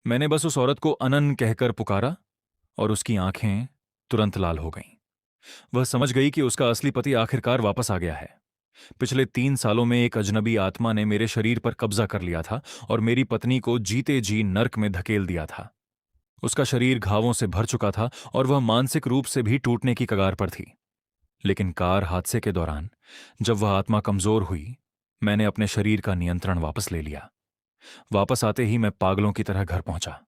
मैंने बस उस औरत को अनन कहकर पुकारा और उसकी आंखें तुरंत लाल हो गईं। वह समझ गई कि उसका असली पति आखिरकार वापस आ गया है। पिछले 3 सालों में एक अजनबी आत्मा ने मेरे शरीर पर कब्जा कर लिया था और मेरी पत्नी को जीते जी नर्क में धकेल दिया था। उसका शरीर घावों से भर चुका था और वह मानसिक रूप से भी टूटने की कगार पर थी। लेकिन कार हादसे के दौरान जब वह आत्मा कमजोर हुई, मैंने अपने शरीर का नियंत्रण वापस ले लिया। वापस आते ही मैं पागलों की तरह घर पहुंचा।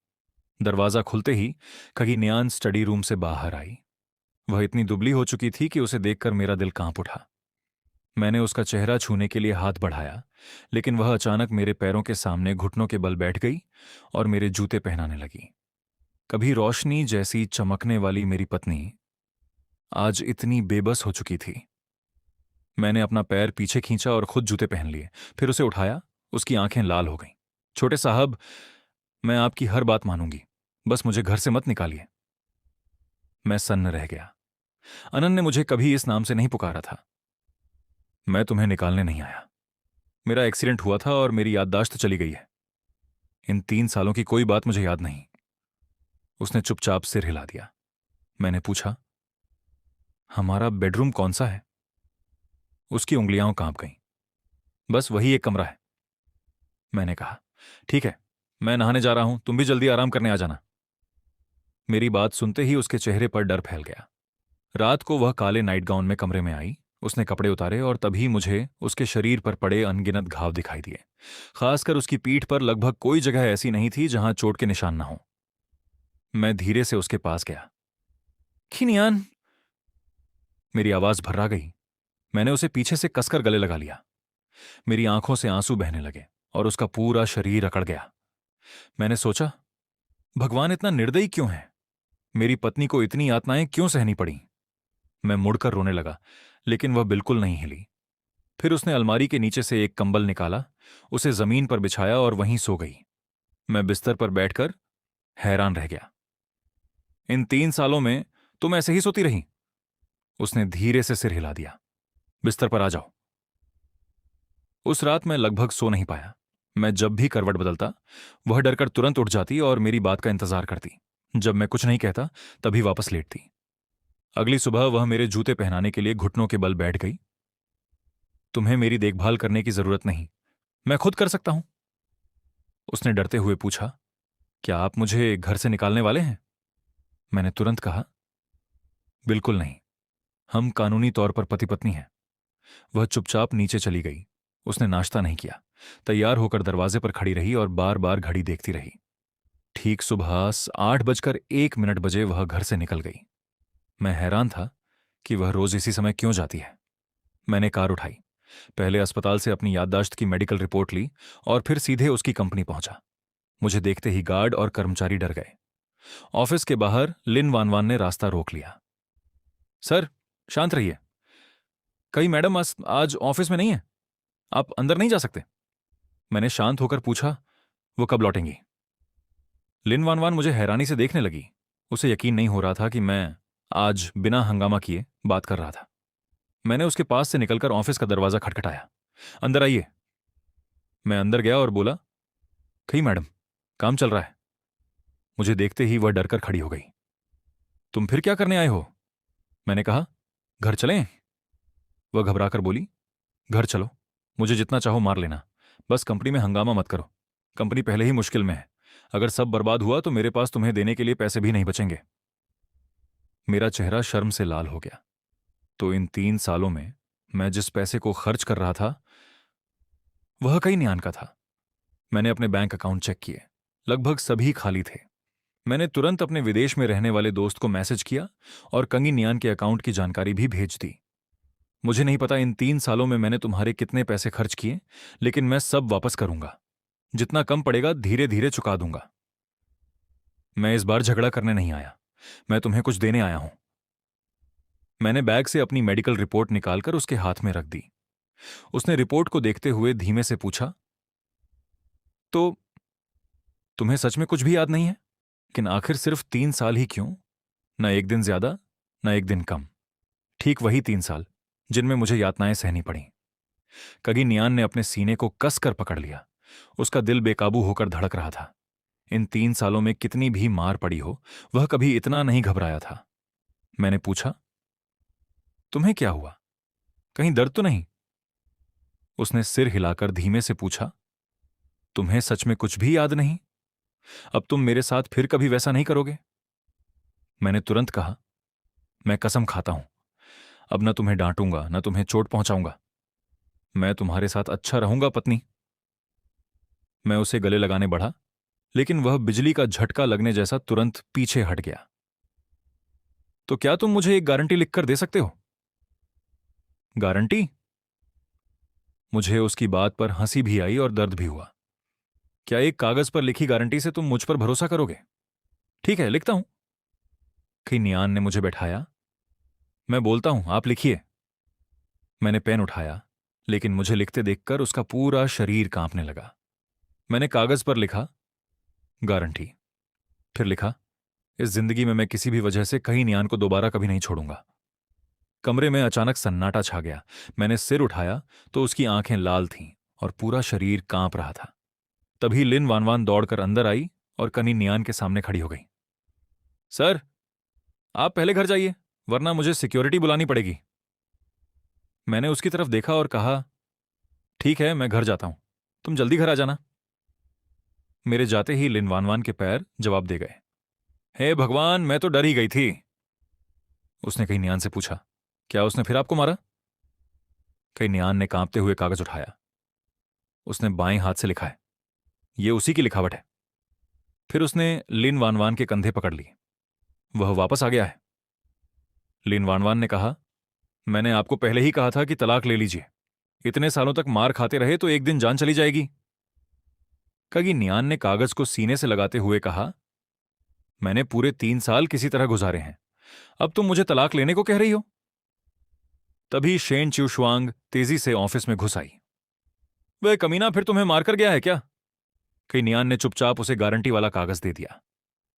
दरवाजा खुलते ही खगीनयान स्टडी रूम से बाहर आई। वह इतनी दुबली हो चुकी थी कि उसे देखकर मेरा दिल कांप उठा। मैंने उसका चेहरा छूने के लिए हाथ बढ़ाया, लेकिन वह अचानक मेरे पैरों के सामने घुटनों के बल बैठ गई और मेरे जूते पहनाने लगी। कभी रोशनी जैसी चमकने वाली मेरी पत्नी आज इतनी बेबस हो चुकी थी। मैंने अपना पैर पीछे खींचा और खुद जूते पहन लिए, फिर उसे उठाया। उसकी आंखें लाल हो गईं। छोटे साहब, मैं आपकी हर बात मानूंगी, बस मुझे घर से मत निकालिए। मैं सन्न रह गया। अनन ने मुझे कभी इस नाम से नहीं पुकारा था। मैं तुम्हें निकालने नहीं आया। मेरा एक्सीडेंट हुआ था और मेरी याददाश्त चली गई है। इन 3 सालों की कोई बात मुझे याद नहीं। उसने चुपचाप सिर हिला दिया। मैंने पूछा, हमारा बेडरूम कौन सा है? उसकी उंगलियां कांप गईं। बस वही एक कमरा है। मैंने कहा, ठीक है, मैं नहाने जा रहा हूं, तुम भी जल्दी आराम करने आ जाना। मेरी बात सुनते ही उसके चेहरे पर डर फैल गया। रात को वह काले नाइट गाउन में कमरे में आई। उसने कपड़े उतारे और तभी मुझे उसके शरीर पर पड़े अनगिनत घाव दिखाई दिए। खासकर उसकी पीठ पर लगभग कोई जगह ऐसी नहीं थी जहां चोट के निशान ना हो। मैं धीरे से उसके पास गया। खिनियान, मेरी आवाज भर्रा गई। मैंने उसे पीछे से कसकर गले लगा लिया। मेरी आंखों से आंसू बहने लगे और उसका पूरा शरीर अकड़ गया। मैंने सोचा, भगवान इतना निर्दयी क्यों है? मेरी पत्नी को इतनी यातनाएं क्यों सहनी पड़ी? मैं मुड़कर रोने लगा, लेकिन वह बिल्कुल नहीं हिली। फिर उसने अलमारी के नीचे से एक कंबल निकाला, उसे जमीन पर बिछाया और वहीं सो गई। मैं बिस्तर पर बैठकर हैरान रह गया। इन 3 सालों में तुम ऐसे ही सोती रही? उसने धीरे से सिर हिला दिया। बिस्तर पर आ जाओ। उस रात मैं लगभग सो नहीं पाया। मैं जब भी करवट बदलता, वह डरकर तुरंत उठ जाती और मेरी बात का इंतजार करती। जब मैं कुछ नहीं कहता, तभी वापस लेटती। अगली सुबह वह मेरे जूते पहनाने के लिए घुटनों के बल बैठ गई। तुम्हें मेरी देखभाल करने की जरूरत नहीं, मैं खुद कर सकता हूं। उसने डरते हुए पूछा, क्या आप मुझे घर से निकालने वाले हैं? मैंने तुरंत कहा, बिल्कुल नहीं, हम कानूनी तौर पर पति पत्नी हैं। वह चुपचाप नीचे चली गई। उसने नाश्ता नहीं किया, तैयार होकर दरवाजे पर खड़ी रही और बार बार घड़ी देखती रही। ठीक सुबह 8:01 बजे वह घर से निकल गई। मैं हैरान था कि वह रोज इसी समय क्यों जाती है। मैंने कार उठाई, पहले अस्पताल से अपनी याददाश्त की मेडिकल रिपोर्ट ली और फिर सीधे उसकी कंपनी पहुंचा। मुझे देखते ही गार्ड और कर्मचारी डर गए। ऑफिस के बाहर लिन वानवान ने रास्ता रोक लिया। सर, शांत रहिए। कई मैडम आज ऑफिस में नहीं है, आप अंदर नहीं जा सकते। मैंने शांत होकर पूछा, वो कब लौटेंगी? लिन वानवान मुझे हैरानी से देखने लगी। उसे यकीन नहीं हो रहा था कि मैं आज बिना हंगामा किए बात कर रहा था। मैंने उसके पास से निकलकर ऑफिस का दरवाजा खटखटाया। अंदर आइए। मैं अंदर गया और बोला, कहीं मैडम, काम चल रहा है। मुझे देखते ही वह डरकर खड़ी हो गई। तुम फिर क्या करने आए हो? मैंने कहा, घर चलें? वह घबराकर बोली, घर चलो, मुझे जितना चाहो मार लेना, बस कंपनी में हंगामा मत करो। कंपनी पहले ही मुश्किल में है। अगर सब बर्बाद हुआ तो मेरे पास तुम्हें देने के लिए पैसे भी नहीं बचेंगे। मेरा चेहरा शर्म से लाल हो गया। तो इन 3 सालों में मैं जिस पैसे को खर्च कर रहा था, वह कई नियान का था। मैंने अपने बैंक अकाउंट चेक किए, लगभग सभी खाली थे। मैंने तुरंत अपने विदेश में रहने वाले दोस्त को मैसेज किया और कंगी नियान के अकाउंट की जानकारी भी भेज दी। मुझे नहीं पता इन 3 सालों में मैंने तुम्हारे कितने पैसे खर्च किए, लेकिन मैं सब वापस करूंगा। जितना कम पड़ेगा धीरे धीरे चुका दूंगा। मैं इस बार झगड़ा करने नहीं आया, मैं तुम्हें कुछ देने आया हूं। मैंने बैग से अपनी मेडिकल रिपोर्ट निकालकर उसके हाथ में रख दी। उसने रिपोर्ट को देखते हुए धीमे से पूछा, तो तुम्हें सच में कुछ भी याद नहीं है? लेकिन आखिर सिर्फ 3 साल ही क्यों? न एक दिन ज्यादा, न एक दिन कम। ठीक वही 3 साल जिनमें मुझे यातनाएं सहनी पड़ी। कगी नियान ने अपने सीने को कसकर पकड़ लिया। उसका दिल बेकाबू होकर धड़क रहा था। इन 3 सालों में कितनी भी मार पड़ी हो, वह कभी इतना नहीं घबराया था। मैंने पूछा, तुम्हें क्या हुआ? कहीं दर्द तो नहीं? उसने सिर हिलाकर धीमे से पूछा, तुम्हें सच में कुछ भी याद नहीं? अब तुम मेरे साथ फिर कभी वैसा नहीं करोगे? मैंने तुरंत कहा, मैं कसम खाता हूं, अब न तुम्हें डांटूंगा न तुम्हें चोट पहुंचाऊंगा। मैं तुम्हारे साथ अच्छा रहूंगा पत्नी। मैं उसे गले लगाने बढ़ा, लेकिन वह बिजली का झटका लगने जैसा तुरंत पीछे हट गया। तो क्या तुम मुझे एक गारंटी लिखकर दे सकते हो? गारंटी? मुझे उसकी बात पर हंसी भी आई और दर्द भी हुआ। क्या एक कागज पर लिखी गारंटी से तुम मुझ पर भरोसा करोगे? ठीक है, लिखता हूं। खिनियान ने मुझे बैठाया। मैं बोलता हूं, आप लिखिए। मैंने पेन उठाया, लेकिन मुझे लिखते देखकर उसका पूरा शरीर कांपने लगा। मैंने कागज पर लिखा, गारंटी। फिर लिखा, इस जिंदगी में मैं किसी भी वजह से कहीं नियान को दोबारा कभी नहीं छोड़ूंगा। कमरे में अचानक सन्नाटा छा गया। मैंने सिर उठाया तो उसकी आंखें लाल थीं और पूरा शरीर कांप रहा था। तभी लिन वानवान दौड़कर अंदर आई और कनी नियान के सामने खड़ी हो गई। सर, आप पहले घर जाइए, वरना मुझे सिक्योरिटी बुलानी पड़ेगी। मैंने उसकी तरफ देखा और कहा, ठीक है, मैं घर जाता हूं, तुम जल्दी घर आ जाना। मेरे जाते ही लिन वानवान के पैर जवाब दे गए। हे भगवान, मैं तो डर ही गई थी। उसने कहीं नियान से पूछा, क्या उसने फिर आपको मारा? कहीं नियान ने कांपते हुए कागज उठाया। उसने बाएं हाथ से लिखा है, ये उसी की लिखावट है। फिर उसने लिन वानवान के कंधे पकड़ ली। वह वापस आ गया है। लिन वानवान ने कहा, मैंने आपको पहले ही कहा था कि तलाक ले लीजिए। इतने सालों तक मार खाते रहे तो एक दिन जान चली जाएगी। कगी नियान ने कागज को सीने से लगाते हुए कहा, मैंने पूरे 3 साल किसी तरह गुजारे हैं, अब तुम मुझे तलाक लेने को कह रही हो? तभी शेन च्यूशुआंग तेजी से ऑफिस में घुस आई। वह कमीना फिर तुम्हें मारकर गया है क्या? कई नियान ने चुपचाप उसे गारंटी वाला कागज दे दिया।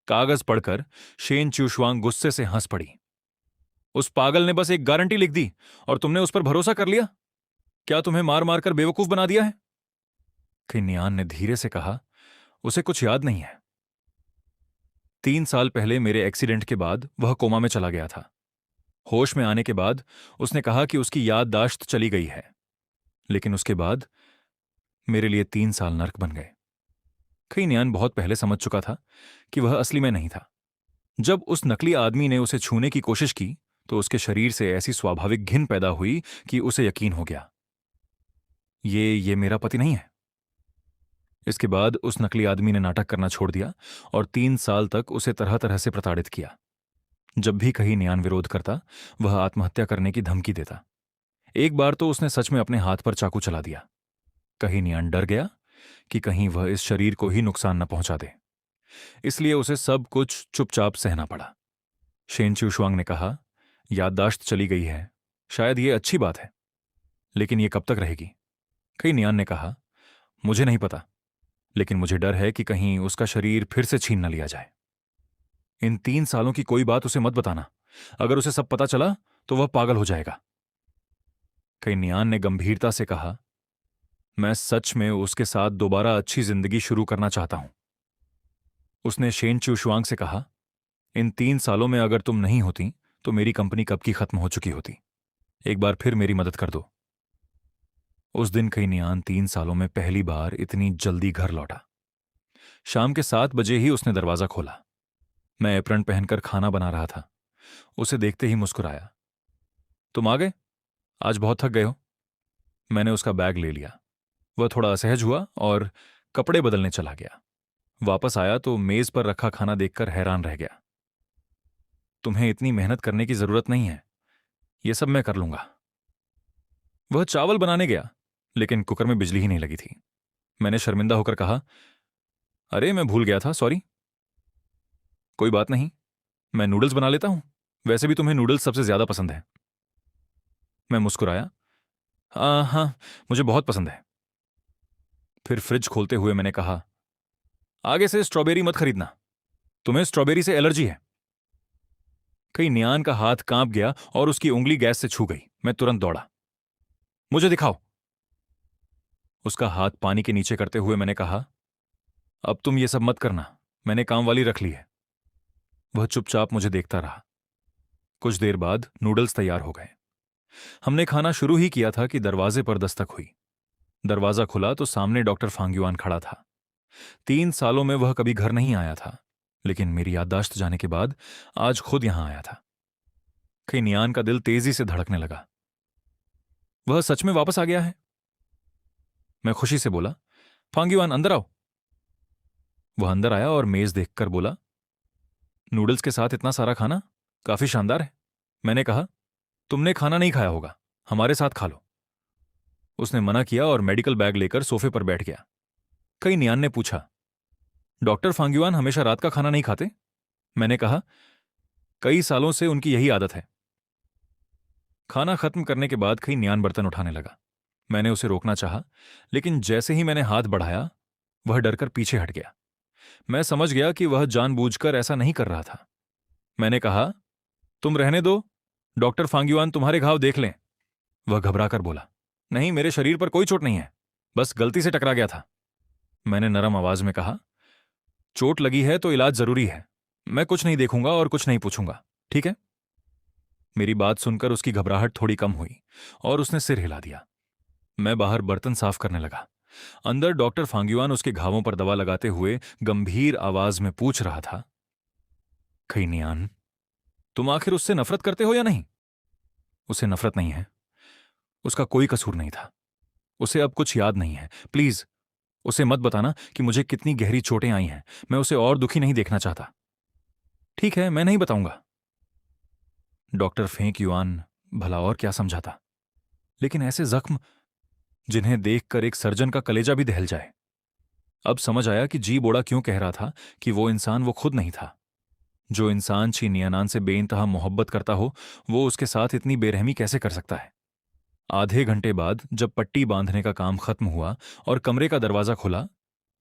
कागज पढ़कर शेन च्यूशुआंग गुस्से से हंस पड़ी। उस पागल ने बस एक गारंटी लिख दी और तुमने उस पर भरोसा कर लिया? क्या तुम्हें मार मार कर बेवकूफ बना दिया है? कई नियान ने धीरे से कहा, उसे कुछ याद नहीं है। 3 साल पहले मेरे एक्सीडेंट के बाद वह कोमा में चला गया था। होश में आने के बाद उसने कहा कि उसकी याददाश्त चली गई है, लेकिन उसके बाद मेरे लिए 3 साल नर्क बन गए। खईनियान बहुत पहले समझ चुका था कि वह असली में नहीं था। जब उस नकली आदमी ने उसे छूने की कोशिश की तो उसके शरीर से ऐसी स्वाभाविक घिन पैदा हुई कि उसे यकीन हो गया, ये मेरा पति नहीं है। इसके बाद उस नकली आदमी ने नाटक करना छोड़ दिया और 3 साल तक उसे तरह तरह से प्रताड़ित किया। जब भी कहीं नियान विरोध करता, वह आत्महत्या करने की धमकी देता। एक बार तो उसने सच में अपने हाथ पर चाकू चला दिया। कहीं नियान डर गया कि कहीं वह इस शरीर को ही नुकसान न पहुंचा दे, इसलिए उसे सब कुछ चुपचाप सहना पड़ा। शेन च्यूशुआंग ने कहा, याददाश्त चली गई है, शायद ये अच्छी बात है, लेकिन ये कब तक रहेगी? कहीं नियान ने कहा, मुझे नहीं पता, लेकिन मुझे डर है कि कहीं उसका शरीर फिर से छीन न लिया जाए। इन 3 सालों की कोई बात उसे मत बताना, अगर उसे सब पता चला तो वह पागल हो जाएगा। कहीं नियान ने गंभीरता से कहा, मैं सच में उसके साथ दोबारा अच्छी जिंदगी शुरू करना चाहता हूं। उसने शेन च्यूशुआंग से कहा, इन 3 सालों में अगर तुम नहीं होती तो मेरी कंपनी कब की खत्म हो चुकी होती। एक बार फिर मेरी मदद कर दो। उस दिन कहीं नियान 3 सालों में पहली बार इतनी जल्दी घर लौटा। शाम के 7 बजे ही उसने दरवाजा खोला। मैं एप्रन पहनकर खाना बना रहा था। उसे देखते ही मुस्कुराया। तुम आ गए? आज बहुत थक गए हो? मैंने उसका बैग ले लिया। वह थोड़ा असहज हुआ और कपड़े बदलने चला गया। वापस आया तो मेज पर रखा खाना देखकर हैरान रह गया। तुम्हें इतनी मेहनत करने की जरूरत नहीं है, यह सब मैं कर लूंगा। वह चावल बनाने गया, लेकिन कुकर में बिजली ही नहीं लगी थी। मैंने शर्मिंदा होकर कहा, अरे मैं भूल गया था, सॉरी। कोई बात नहीं, मैं नूडल्स बना लेता हूं, वैसे भी तुम्हें नूडल्स सबसे ज्यादा पसंद है। मैं मुस्कुराया, हाँ, मुझे बहुत पसंद है। फिर फ्रिज खोलते हुए मैंने कहा, आगे से स्ट्रॉबेरी मत खरीदना, तुम्हें स्ट्रॉबेरी से एलर्जी है। कहीं नियान का हाथ कांप गया और उसकी उंगली गैस से छू गई। मैं तुरंत दौड़ा। मुझे दिखाओ। उसका हाथ पानी के नीचे करते हुए मैंने कहा, अब तुम ये सब मत करना, मैंने काम वाली रख ली है। वह चुपचाप मुझे देखता रहा। कुछ देर बाद नूडल्स तैयार हो गए। हमने खाना शुरू ही किया था कि दरवाजे पर दस्तक हुई। दरवाजा खुला तो सामने डॉक्टर फांग्युआन खड़ा था। 3 सालों में वह कभी घर नहीं आया था, लेकिन मेरी याददाश्त जाने के बाद आज खुद यहां आया था। कहीं नियान का दिल तेजी से धड़कने लगा। वह सच में वापस आ गया है? मैं खुशी से बोला, फांग्युआन अंदर आओ। वह अंदर आया और मेज देखकर बोला, नूडल्स के साथ इतना सारा खाना काफी शानदार है। मैंने कहा, तुमने खाना नहीं खाया होगा, हमारे साथ खा लो। उसने मना किया और मेडिकल बैग लेकर सोफे पर बैठ गया। कई नियान ने पूछा, डॉक्टर फांग्युआन हमेशा रात का खाना नहीं खाते? मैंने कहा, कई सालों से उनकी यही आदत है। खाना खत्म करने के बाद कई नियान बर्तन उठाने लगा। मैंने उसे रोकना चाहा, लेकिन जैसे ही मैंने हाथ बढ़ाया वह डरकर पीछे हट गया। मैं समझ गया कि वह जानबूझकर ऐसा नहीं कर रहा था। मैंने कहा, तुम रहने दो, डॉक्टर फांग्युआन तुम्हारे घाव देख लें। वह घबराकर बोला, नहीं, मेरे शरीर पर कोई चोट नहीं है, बस गलती से टकरा गया था। मैंने नरम आवाज में कहा, चोट लगी है तो इलाज जरूरी है। मैं कुछ नहीं देखूंगा और कुछ नहीं पूछूंगा, ठीक है? मेरी बात सुनकर उसकी घबराहट थोड़ी कम हुई और उसने सिर हिला दिया। मैं बाहर बर्तन साफ करने लगा। अंदर डॉक्टर फांग्युआन उसके घावों पर दवा लगाते हुए गंभीर आवाज में पूछ रहा था, खैनियान, तुम आखिर उससे नफरत करते हो या नहीं? उसे नफरत नहीं है, उसका कोई कसूर नहीं था। उसे अब कुछ याद नहीं है। प्लीज उसे मत बताना कि मुझे कितनी गहरी चोटें आई हैं। मैं उसे और दुखी नहीं देखना चाहता। ठीक है, मैं नहीं बताऊंगा। डॉक्टर फेंक युआन भला और क्या समझाता, लेकिन ऐसे जख्म जिन्हें देखकर एक सर्जन का कलेजा भी दहल जाए। अब समझ आया कि जी बोड़ा क्यों कह रहा था कि वो इंसान वो खुद नहीं था। जो इंसान ची नियानान से बेइंतहा मोहब्बत करता हो, वो उसके साथ इतनी बेरहमी कैसे कर सकता है? आधे घंटे बाद जब पट्टी बांधने का काम खत्म हुआ और कमरे का दरवाजा खुला,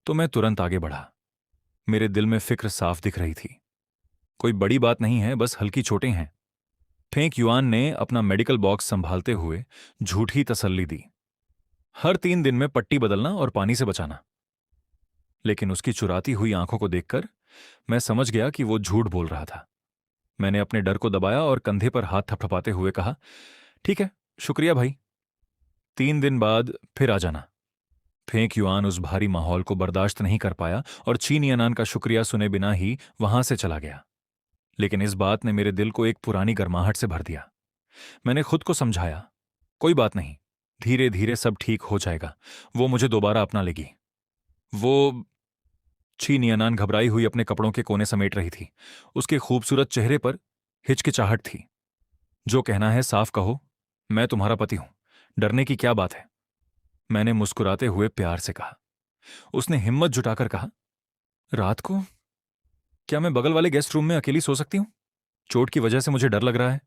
तो मैं तुरंत आगे बढ़ा। मेरे दिल में फिक्र साफ दिख रही थी। कोई बड़ी बात नहीं है, बस हल्की चोटें हैं। फेंक युआन ने अपना मेडिकल बॉक्स संभालते हुए झूठी तसल्ली दी, हर 3 दिन में पट्टी बदलना और पानी से बचाना। लेकिन उसकी चुराती हुई आंखों को देखकर मैं समझ गया कि वो झूठ बोल रहा था। मैंने अपने डर को दबाया और कंधे पर हाथ थपथपाते हुए कहा, ठीक है, शुक्रिया भाई। 3 दिन बाद फिर आ जाना। फेंक युआन उस भारी माहौल को बर्दाश्त नहीं कर पाया और चीनी अनान का शुक्रिया सुने बिना ही वहां से चला गया। लेकिन इस बात ने मेरे दिल को एक पुरानी गर्माहट से भर दिया। मैंने खुद को समझाया, कोई बात नहीं, धीरे धीरे सब ठीक हो जाएगा। वो मुझे दोबारा अपना लेगी। वो चीनी अनान घबराई हुई अपने कपड़ों के कोने समेट रही थी। उसके खूबसूरत चेहरे पर हिचकिचाहट थी। जो कहना है साफ कहो, मैं तुम्हारा पति हूं, डरने की क्या बात है? मैंने मुस्कुराते हुए प्यार से कहा। उसने हिम्मत जुटाकर कहा, रात को क्या मैं बगल वाले गेस्ट रूम में अकेली सो सकती हूं? चोट की वजह से मुझे डर लग रहा है।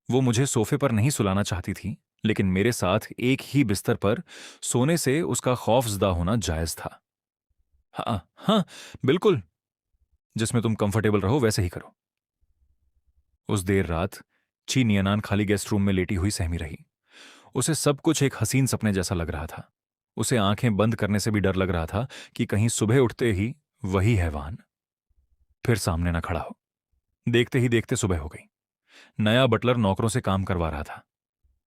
वो मुझे सोफे पर नहीं सुलाना चाहती थी, लेकिन मेरे साथ एक ही बिस्तर पर सोने से उसका खौफजदा होना जायज था। हाँ हाँ, बिल्कुल, जिसमें तुम कंफर्टेबल रहो वैसे ही करो। उस देर रात चीनी अनान खाली गेस्ट रूम में लेटी हुई सहमी रही। उसे सब कुछ एक हसीन सपने जैसा लग रहा था। उसे आंखें बंद करने से भी डर लग रहा था कि कहीं सुबह उठते ही वही हैवान फिर सामने न खड़ा हो। देखते ही देखते सुबह हो गई। नया बटलर नौकरों से काम करवा रहा था।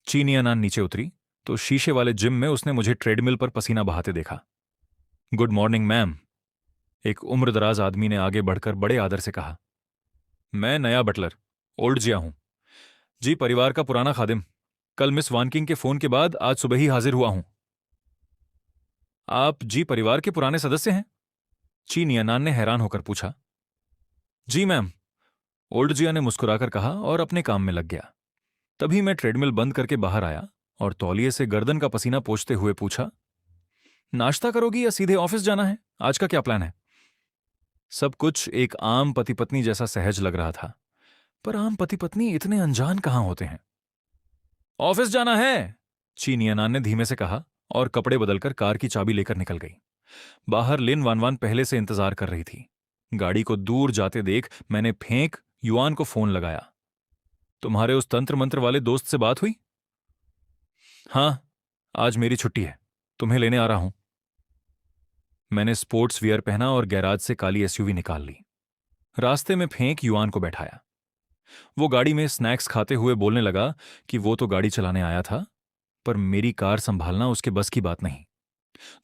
चीनी अनान नीचे उतरी तो शीशे वाले जिम में उसने मुझे ट्रेडमिल पर पसीना बहाते देखा। गुड मॉर्निंग मैम, एक उम्रदराज आदमी ने आगे बढ़कर बड़े आदर से कहा। मैं नया बटलर, ओल्ड जिया हूं जी, परिवार का पुराना खादिम। कल मिस वानकिंग के फोन के बाद आज सुबह ही हाजिर हुआ हूं। आप जी परिवार के पुराने सदस्य हैं? चीनी अनान ने हैरान होकर पूछा। जी मैम, ओल्ड जिया ने मुस्कुराकर कहा और अपने काम में लग गया। तभी मैं ट्रेडमिल बंद करके बाहर आया और तौलिए से गर्दन का पसीना पोंछते हुए पूछा, नाश्ता करोगी या सीधे ऑफिस जाना है? आज का क्या प्लान है? सब कुछ एक आम पति पत्नी जैसा सहज लग रहा था, पर आम पति पत्नी इतने अनजान कहां होते हैं। ऑफिस जाना है, चीनी अनान ने धीमे से कहा और कपड़े बदलकर कार की चाबी लेकर निकल गई। बाहर लिन वानवान पहले से इंतजार कर रही थी। गाड़ी को दूर जाते देख मैंने फेंक युआन को फोन लगाया। तुम्हारे उस तंत्र मंत्र वाले दोस्त से बात हुई? हां, आज मेरी छुट्टी है, तुम्हें लेने आ रहा हूं। मैंने स्पोर्ट्स वियर पहना और गैराज से काली एसयूवी निकाल ली। रास्ते में फेंक युआन को बैठाया। वो गाड़ी में स्नैक्स खाते हुए बोलने लगा कि वो तो गाड़ी चलाने आया था, पर मेरी कार संभालना उसके बस की बात नहीं।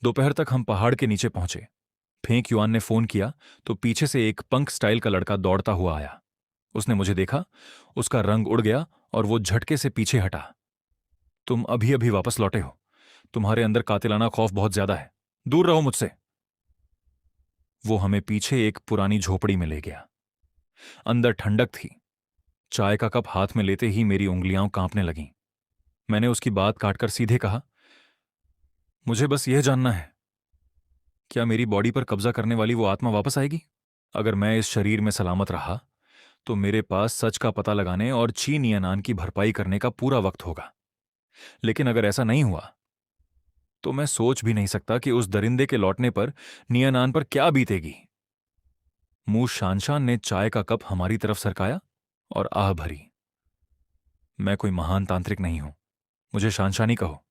दोपहर तक हम पहाड़ के नीचे पहुंचे। फेंक युआन ने फोन किया तो पीछे से एक पंक स्टाइल का लड़का दौड़ता हुआ आया। उसने मुझे देखा, उसका रंग उड़ गया और वो झटके से पीछे हटा। तुम अभी अभी वापस लौटे हो, तुम्हारे अंदर कातिलाना खौफ बहुत ज्यादा है, दूर रहो मुझसे। वो हमें पीछे एक पुरानी झोपड़ी में ले गया। अंदर ठंडक थी। चाय का कप हाथ में लेते ही मेरी उंगलियां कांपने लगीं। मैंने उसकी बात काटकर सीधे कहा, मुझे बस यह जानना है, क्या मेरी बॉडी पर कब्जा करने वाली वो आत्मा वापस आएगी? अगर मैं इस शरीर में सलामत रहा तो मेरे पास सच का पता लगाने और ची नियनान की भरपाई करने का पूरा वक्त होगा। लेकिन अगर ऐसा नहीं हुआ तो मैं सोच भी नहीं सकता कि उस दरिंदे के लौटने पर नियनान पर क्या बीतेगी। मुंह शानशान ने चाय का कप हमारी तरफ सरकाया और आह भरी। मैं कोई महान तांत्रिक नहीं हूं, मुझे शानशानी कहो।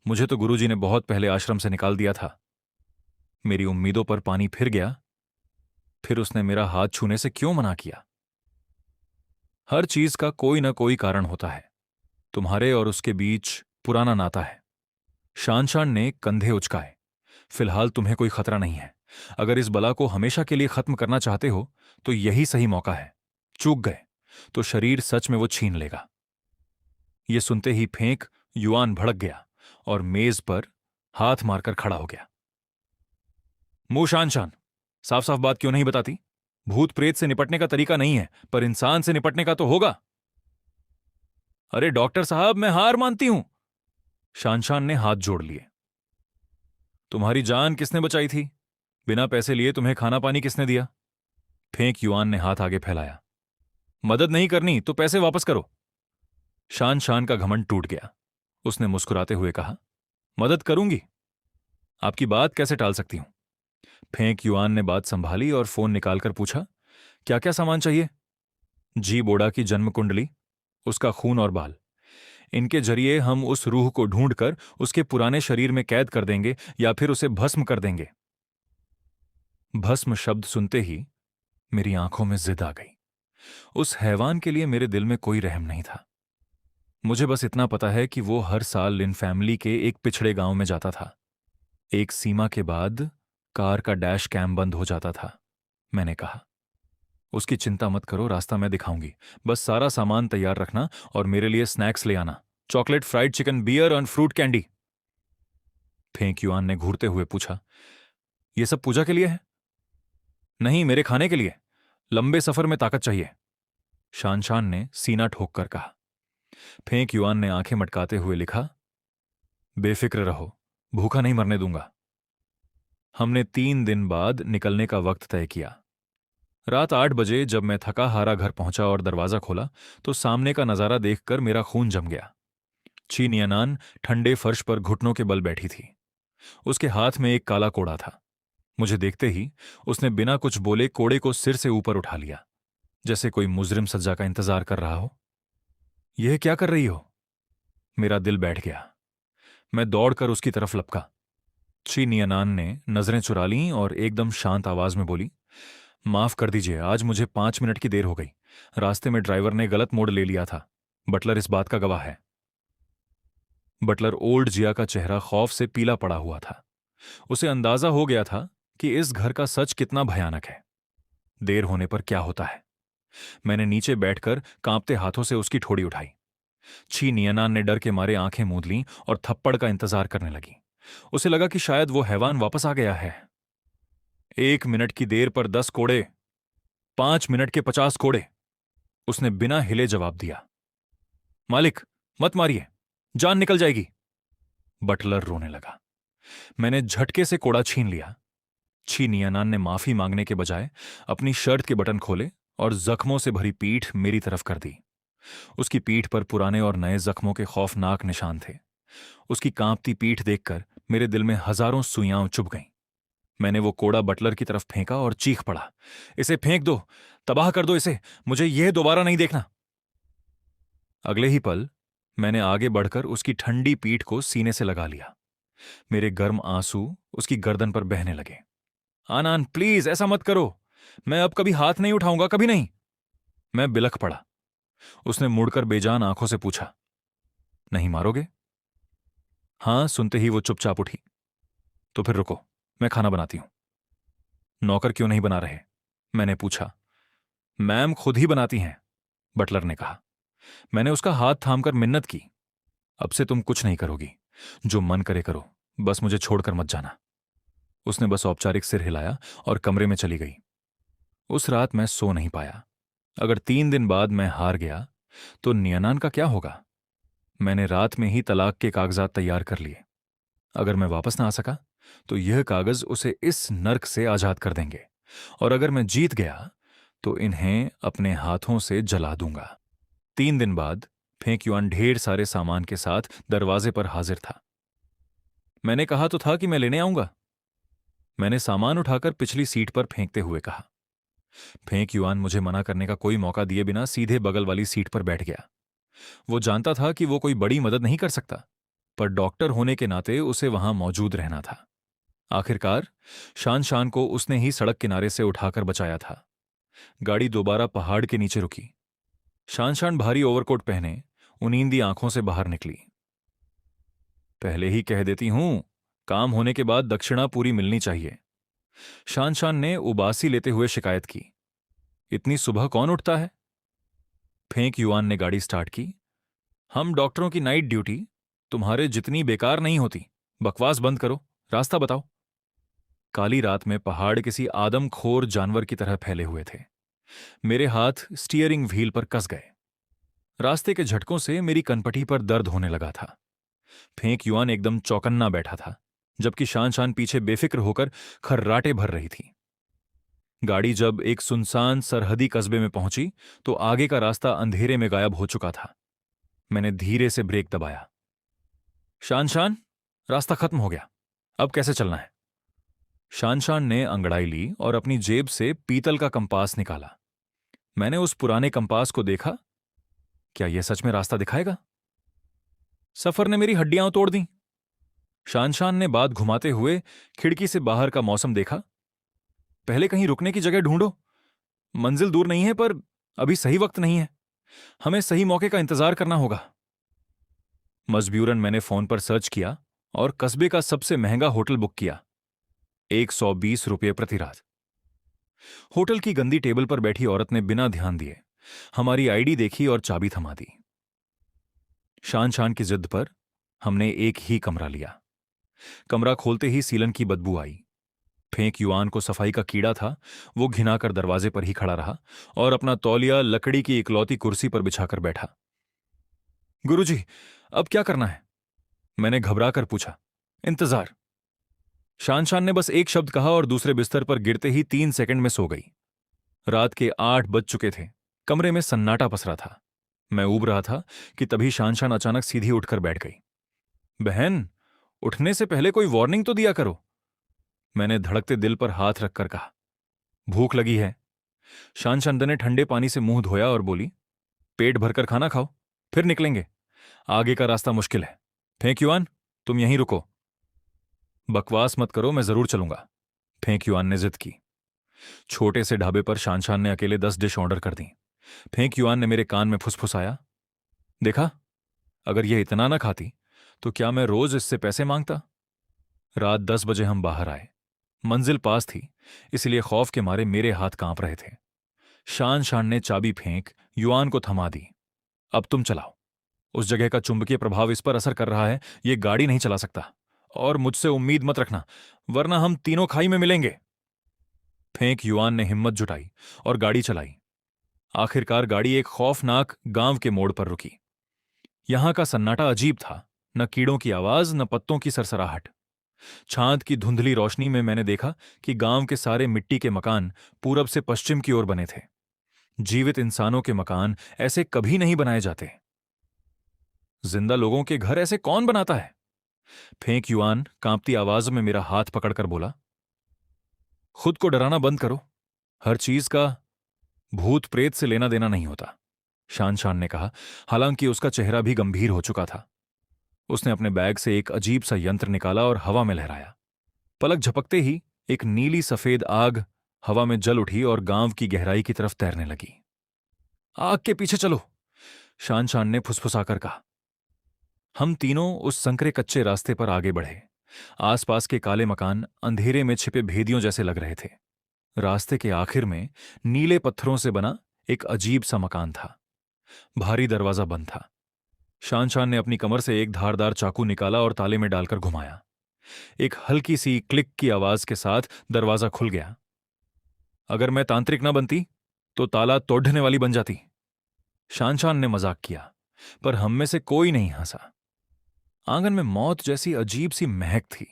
मुझे तो गुरुजी ने बहुत पहले आश्रम से निकाल दिया था। मेरी उम्मीदों पर पानी फिर गया। फिर उसने मेरा हाथ छूने से क्यों मना किया? हर चीज का कोई ना कोई कारण होता है। तुम्हारे और उसके बीच पुराना नाता है। शानशान ने कंधे उचकाए। फिलहाल तुम्हें कोई खतरा नहीं है। अगर इस बला को हमेशा के लिए खत्म करना चाहते हो तो यही सही मौका है। चूक गए तो शरीर सच में वो छीन लेगा। ये सुनते ही फेंक युआन भड़क गया और मेज पर हाथ मारकर खड़ा हो गया। मुंह शानशान, साफ साफ बात क्यों नहीं बताती? भूत प्रेत से निपटने का तरीका नहीं है, पर इंसान से निपटने का तो होगा। अरे डॉक्टर साहब, मैं हार मानती हूं। शानशान ने हाथ जोड़ लिए। तुम्हारी जान किसने बचाई थी? बिना पैसे लिए तुम्हें खाना पानी किसने दिया? फेंक युआन ने हाथ आगे फैलाया। मदद नहीं करनी तो पैसे वापस करो। शानशान का घमंड टूट गया। उसने मुस्कुराते हुए कहा, मदद करूंगी। आपकी बात कैसे टाल सकती हूं? फेंक युआन ने बात संभाली और फोन निकालकर पूछा, क्या क्या सामान चाहिए? जी बोड़ा की जन्म कुंडली, उसका खून और बाल। इनके जरिए हम उस रूह को ढूंढकर उसके पुराने शरीर में कैद कर देंगे या फिर उसे भस्म कर देंगे। भस्म शब्द सुनते ही मेरी आंखों में जिद आ गई। उस हैवान के लिए मेरे दिल में कोई रहम नहीं था। मुझे बस इतना पता है कि वो हर साल लिन फैमिली के एक पिछड़े गांव में जाता था। एक सीमा के बाद कार का डैश कैम बंद हो जाता था। मैंने कहा, उसकी चिंता मत करो, रास्ता मैं दिखाऊंगी। बस सारा सामान तैयार रखना और मेरे लिए स्नैक्स ले आना, चॉकलेट, फ्राइड चिकन, बियर और फ्रूट कैंडी। फेंक युआन ने घूरते हुए पूछा, ये सब पूजा के लिए है? नहीं, मेरे खाने के लिए। लंबे सफर में ताकत चाहिए। शानशान ने सीना ठोक कर कहा। फेंक युआन ने आंखें मटकाते हुए लिखा, बेफिक्र रहो, भूखा नहीं मरने दूंगा। हमने 3 दिन बाद निकलने का वक्त तय किया। रात 8 बजे जब मैं थका हारा घर पहुंचा और दरवाजा खोला तो सामने का नजारा देखकर मेरा खून जम गया। ची नियनान ठंडे फर्श पर घुटनों के बल बैठी थी। उसके हाथ में एक काला कोड़ा था। मुझे देखते ही उसने बिना कुछ बोले कोड़े को सिर से ऊपर उठा लिया, जैसे कोई मुजरिम सजा का इंतजार कर रहा हो। यह क्या कर रही हो? मेरा दिल बैठ गया। मैं दौड़कर उसकी तरफ लपका। ची नियनान ने नजरें चुरा लीं और एकदम शांत आवाज में बोली, माफ कर दीजिए, आज मुझे 5 मिनट की देर हो गई। रास्ते में ड्राइवर ने गलत मोड़ ले लिया था। बटलर इस बात का गवाह है। बटलर ओल्ड जिया का चेहरा खौफ से पीला पड़ा हुआ था। उसे अंदाजा हो गया था कि इस घर का सच कितना भयानक है। देर होने पर क्या होता है। मैंने नीचे बैठकर कांपते हाथों से उसकी ठोड़ी उठाई। छी नियनान ने डर के मारे आंखें मूंद लीं और थप्पड़ का इंतजार करने लगी। उसे लगा कि शायद वो हैवान वापस आ गया है। 1 मिनट की देर पर 10 कोड़े, 5 मिनट के 50 कोड़े, उसने बिना हिले जवाब दिया। मालिक, मत मारिए, जान निकल जाएगी। बटलर रोने लगा। मैंने झटके से कोड़ा छीन लिया। छी नियनान ने माफी मांगने के बजाय अपनी शर्ट के बटन खोले और जख्मों से भरी पीठ मेरी तरफ कर दी। उसकी पीठ पर पुराने और नए जख्मों के खौफनाक निशान थे। उसकी कांपती पीठ देखकर मेरे दिल में हजारों सुइयां चुभ गईं। मैंने वो कोड़ा बटलर की तरफ फेंका और चीख पड़ा, इसे फेंक दो, तबाह कर दो इसे, मुझे यह दोबारा नहीं देखना। अगले ही पल मैंने आगे बढ़कर उसकी ठंडी पीठ को सीने से लगा लिया। मेरे गर्म आंसू उसकी गर्दन पर बहने लगे। आनान, प्लीज ऐसा मत करो। मैं अब कभी हाथ नहीं उठाऊंगा, कभी नहीं। मैं बिलख पड़ा। उसने मुड़कर बेजान आंखों से पूछा, नहीं मारोगे? हां सुनते ही वो चुपचाप उठी। तो फिर रुको, मैं खाना बनाती हूं। नौकर क्यों नहीं बना रहे? मैंने पूछा। मैम खुद ही बनाती हैं, बटलर ने कहा। मैंने उसका हाथ थामकर मिन्नत की। अब से तुम कुछ नहीं करोगी, जो मन करे करो, बस मुझे छोड़कर मत जाना। उसने बस औपचारिक सिर हिलाया और कमरे में चली गई। उस रात मैं सो नहीं पाया। अगर 3 दिन बाद मैं हार गया तो नियनान का क्या होगा? मैंने रात में ही तलाक के कागजात तैयार कर लिए। अगर मैं वापस ना आ सका तो यह कागज उसे इस नर्क से आजाद कर देंगे, और अगर मैं जीत गया तो इन्हें अपने हाथों से जला दूंगा। 3 दिन बाद फेंकयुआन ढेर सारे सामान के साथ दरवाजे पर हाजिर था। मैंने कहा तो था कि मैं लेने आऊंगा, मैंने सामान उठाकर पिछली सीट पर फेंकते हुए कहा। फेंकयुआन मुझे मना करने का कोई मौका दिए बिना सीधे बगल वाली सीट पर बैठ गया। वो जानता था कि वो कोई बड़ी मदद नहीं कर सकता, पर डॉक्टर होने के नाते उसे वहां मौजूद रहना था। आखिरकार शान शान को उसने ही सड़क किनारे से उठाकर बचाया था। गाड़ी दोबारा पहाड़ के नीचे रुकी। शान शान भारी ओवरकोट पहने उनींदी आंखों से बाहर निकली। पहले ही कह देती हूं, काम होने के बाद दक्षिणा पूरी मिलनी चाहिए, शान शान ने उबासी लेते हुए शिकायत की। इतनी सुबह कौन उठता है? फेंक युआन ने गाड़ी स्टार्ट की। हम डॉक्टरों की नाइट ड्यूटी तुम्हारे जितनी बेकार नहीं होती। बकवास बंद करो, रास्ता बताओ। काली रात में पहाड़ किसी आदमखोर जानवर की तरह फैले हुए थे। मेरे हाथ स्टीयरिंग व्हील पर कस गए। रास्ते के झटकों से मेरी कनपटी पर दर्द होने लगा था। फेंक युआन एकदम चौकन्ना बैठा था, जबकि शान शान पीछे बेफिक्र होकर खर्राटे भर रही थी। गाड़ी जब एक सुनसान सरहदी कस्बे में पहुंची तो आगे का रास्ता अंधेरे में गायब हो चुका था। मैंने धीरे से ब्रेक दबाया। शान शान, रास्ता खत्म हो गया, अब कैसे चलना है? शान शान ने अंगड़ाई ली और अपनी जेब से पीतल का कंपास निकाला। मैंने उस पुराने कंपास को देखा। क्या यह सच में रास्ता दिखाएगा? सफर ने मेरी हड्डियां तोड़ दी। शान शान ने बात घुमाते हुए खिड़की से बाहर का मौसम देखा। पहले कहीं रुकने की जगह ढूंढो, मंजिल दूर नहीं है पर अभी सही वक्त नहीं है, हमें सही मौके का इंतजार करना होगा। मजबूरन मैंने फोन पर सर्च किया और कस्बे का सबसे महंगा होटल बुक किया, 120 रुपये प्रति रात। होटल की गंदी टेबल पर बैठी औरत ने बिना ध्यान दिए हमारी आईडी देखी और चाबी थमा दी। शान शान की जिद पर हमने एक ही कमरा लिया। कमरा खोलते ही सीलन की बदबू आई। फेंक युआन को सफाई का कीड़ा था। वो घिनाकर दरवाजे पर ही खड़ा रहा और अपना तौलिया लकड़ी की इकलौती कुर्सी पर बिछाकर बैठा। गुरुजी, अब क्या करना है? मैंने घबराकर पूछा। इंतजार। शान शान ने बस एक शब्द कहा और दूसरे बिस्तर पर गिरते ही 3 सेकंड में सो गई। रात के 8 बज चुके थे। कमरे में सन्नाटा पसरा था। मैं ऊब रहा था कि तभी शान शान अचानक सीधी उठकर बैठ गई। बहन, उठने से पहले कोई वार्निंग तो दिया करो, मैंने धड़कते दिल पर हाथ रखकर कहा। भूख लगी है। शान शान ने ठंडे पानी से मुंह धोया और बोली, पेट भरकर खाना खाओ, फिर निकलेंगे, आगे का रास्ता मुश्किल है। फेंक युआन, तुम यहीं रुको। बकवास मत करो, मैं जरूर चलूंगा, फेंक युआन ने जिद की। छोटे से ढाबे पर शान शान ने अकेले 10 डिश ऑर्डर कर दी। फेंक युआन ने मेरे कान में फुसफुसाया, देखा, अगर यह इतना ना खाती तो क्या मैं रोज इससे पैसे मांगता? रात 10 बजे हम बाहर आए। मंजिल पास थी, इसलिए खौफ के मारे मेरे हाथ कांप रहे थे। शान शान ने चाबी फेंक युआन को थमा दी। अब तुम चलाओ। उस जगह का चुंबकीय प्रभाव इस पर असर कर रहा है, ये गाड़ी नहीं चला सकता, और मुझसे उम्मीद मत रखना, वरना हम तीनों खाई में मिलेंगे। फेंक युआन ने हिम्मत जुटाई और गाड़ी चलाई। आखिरकार गाड़ी एक खौफनाक गांव के मोड़ पर रुकी। यहां का सन्नाटा अजीब था, न कीड़ों की आवाज, न पत्तों की सरसराहट। चांद की धुंधली रोशनी में मैंने देखा कि गांव के सारे मिट्टी के मकान पूरब से पश्चिम की ओर बने थे। जीवित इंसानों के मकान ऐसे कभी नहीं बनाए जाते। जिंदा लोगों के घर ऐसे कौन बनाता है? फेंक युआन कांपती आवाज में मेरा हाथ पकड़कर बोला, खुद को डराना बंद करो, हर चीज का भूत प्रेत से लेना देना नहीं होता, शान शान ने कहा, हालांकि उसका चेहरा भी गंभीर हो चुका था। उसने अपने बैग से एक अजीब सा यंत्र निकाला और हवा में लहराया। पलक झपकते ही एक नीली सफेद आग हवा में जल उठी और गांव की गहराई की तरफ तैरने लगी। आग के पीछे चलो, शान शान ने फुसफुसाकर कहा। हम तीनों उस संकरे कच्चे रास्ते पर आगे बढ़े। आसपास के काले मकान अंधेरे में छिपे भेदियों जैसे लग रहे थे। रास्ते के आखिर में नीले पत्थरों से बना एक अजीब सा मकान था। भारी दरवाजा बंद था। शान शान ने अपनी कमर से एक धारदार चाकू निकाला और ताले में डालकर घुमाया। एक हल्की सी क्लिक की आवाज के साथ दरवाजा खुल गया। अगर मैं तांत्रिक न बनती तो ताला तोड़ने वाली बन जाती। शान शान ने मजाक किया, पर हम में से कोई नहीं हंसा। आंगन में मौत जैसी अजीब सी महक थी।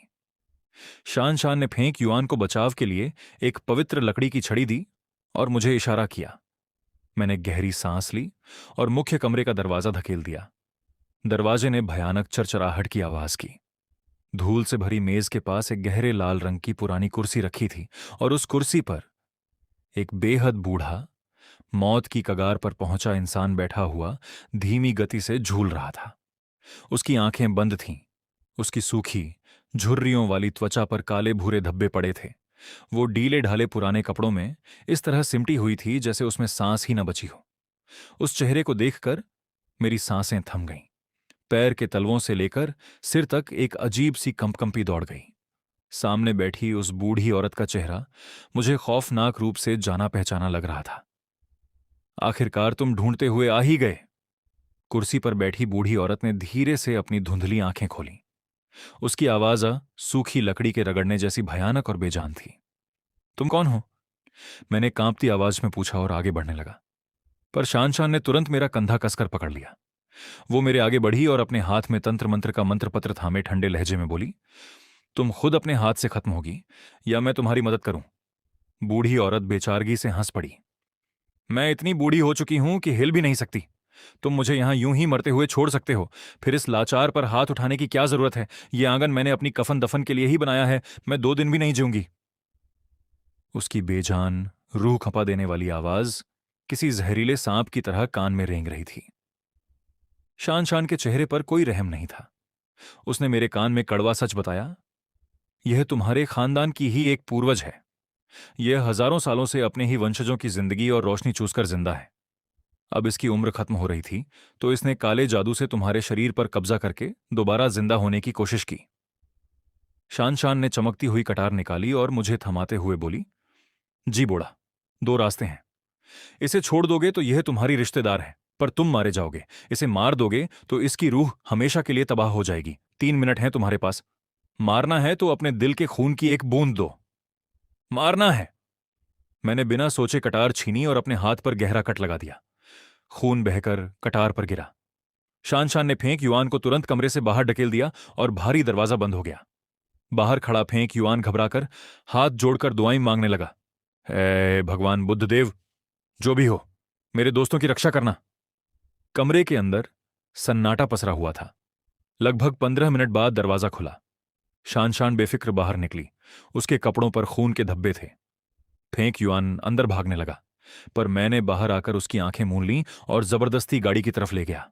शान शान ने फेंक युआन को बचाव के लिए एक पवित्र लकड़ी की छड़ी दी और मुझे इशारा किया। मैंने गहरी सांस ली और मुख्य कमरे का दरवाजा धकेल दिया। दरवाजे ने भयानक चरचराहट की आवाज की। धूल से भरी मेज के पास एक गहरे लाल रंग की पुरानी कुर्सी रखी थी और उस कुर्सी पर एक बेहद बूढ़ा, मौत की कगार पर पहुंचा इंसान बैठा हुआ धीमी गति से झूल रहा था। उसकी आंखें बंद थीं। उसकी सूखी, झुर्रियों वाली त्वचा पर काले भूरे धब्बे पड़े थे। वो डीले ढाले पुराने कपड़ों में इस तरह सिमटी हुई थी जैसे उसमें सांस ही न बची हो। उस चेहरे को देखकर मेरी सांसें थम गईं। पैर के तलवों से लेकर सिर तक एक अजीब सी कंपकंपी दौड़ गई। सामने बैठी उस बूढ़ी औरत का चेहरा मुझे खौफनाक रूप से जाना पहचाना लग रहा था। आखिरकार तुम ढूंढते हुए आ ही गए। कुर्सी पर बैठी बूढ़ी औरत ने धीरे से अपनी धुंधली आंखें खोलीं। उसकी आवाज सूखी लकड़ी के रगड़ने जैसी भयानक और बेजान थी। तुम कौन हो? मैंने कांपती आवाज में पूछा और आगे बढ़ने लगा, पर शान शान ने तुरंत मेरा कंधा कसकर पकड़ लिया। वो मेरे आगे बढ़ी और अपने हाथ में तंत्र मंत्र का मंत्र पत्र थामे ठंडे लहजे में बोली, तुम खुद अपने हाथ से खत्म होगी या मैं तुम्हारी मदद करूं? बूढ़ी औरत बेचारगी से हंस पड़ी। मैं इतनी बूढ़ी हो चुकी हूं कि हिल भी नहीं सकती। तुम मुझे यहां यूं ही मरते हुए छोड़ सकते हो। फिर इस लाचार पर हाथ उठाने की क्या जरूरत है? यह आंगन मैंने अपनी कफन दफन के लिए ही बनाया है। मैं 2 दिन भी नहीं जीऊंगी। उसकी बेजान, रूह खपा देने वाली आवाज किसी जहरीले सांप की तरह कान में रेंग रही थी। शान शान के चेहरे पर कोई रहम नहीं था। उसने मेरे कान में कड़वा सच बताया, यह तुम्हारे खानदान की ही एक पूर्वज है। यह हजारों सालों से अपने ही वंशजों की जिंदगी और रोशनी चूसकर जिंदा है। अब इसकी उम्र खत्म हो रही थी तो इसने काले जादू से तुम्हारे शरीर पर कब्जा करके दोबारा जिंदा होने की कोशिश की। शान शान ने चमकती हुई कटार निकाली और मुझे थमाते हुए बोली, जी बूढ़ा, 2 रास्ते हैं। इसे छोड़ दोगे तो यह तुम्हारी रिश्तेदार है, पर तुम मारे जाओगे। इसे मार दोगे तो इसकी रूह हमेशा के लिए तबाह हो जाएगी। 3 मिनट हैं तुम्हारे पास। मारना है तो अपने दिल के खून की एक बूंद दो। मारना है। मैंने बिना सोचे कटार छीनी और अपने हाथ पर गहरा कट लगा दिया। खून बहकर कटार पर गिरा। शान शान ने फेंक युआन को तुरंत कमरे से बाहर ढकेल दिया और भारी दरवाजा बंद हो गया। बाहर खड़ा फेंक युआन घबराकर हाथ जोड़कर दुआएं मांगने लगा। हे भगवान बुद्धदेव, जो भी हो, मेरे दोस्तों की रक्षा करना। कमरे के अंदर सन्नाटा पसरा हुआ था। लगभग 15 मिनट बाद दरवाजा खुला। शान शान बेफिक्र बाहर निकली। उसके कपड़ों पर खून के धब्बे थे। फेंक युआन अंदर भागने लगा, पर मैंने बाहर आकर उसकी आंखें मूंद लीं और जबरदस्ती गाड़ी की तरफ ले गया।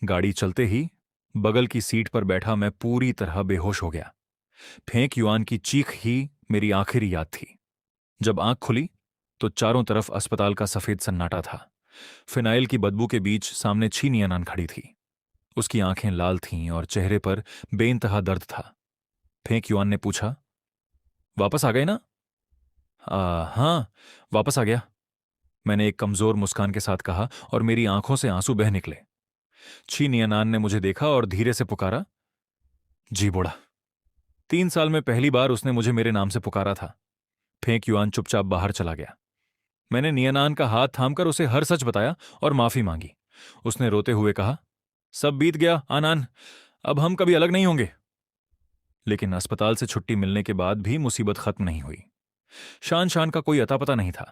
गाड़ी चलते ही बगल की सीट पर बैठा मैं पूरी तरह बेहोश हो गया। फेंक युआन की चीख ही मेरी आखिरी याद थी। जब आंख खुली तो चारों तरफ अस्पताल का सफेद सन्नाटा था। फिनाइल की बदबू के बीच सामने छी नियनान खड़ी थी। उसकी आंखें लाल थीं और चेहरे पर बेइंतहा दर्द था। फेंक युआन ने पूछा, वापस आ गए ना? हाँ, वापस आ गया, मैंने एक कमजोर मुस्कान के साथ कहा और मेरी आंखों से आंसू बह निकले। छी नियनान ने मुझे देखा और धीरे से पुकारा, जी बूढ़ा। 3 साल में पहली बार उसने मुझे मेरे नाम से पुकारा था। फेंक युआन चुपचाप बाहर चला गया। मैंने नियनान का हाथ थामकर उसे हर सच बताया और माफी मांगी। उसने रोते हुए कहा, सब बीत गया आनान, अब हम कभी अलग नहीं होंगे। लेकिन अस्पताल से छुट्टी मिलने के बाद भी मुसीबत खत्म नहीं हुई। शान शान का कोई अता पता नहीं था।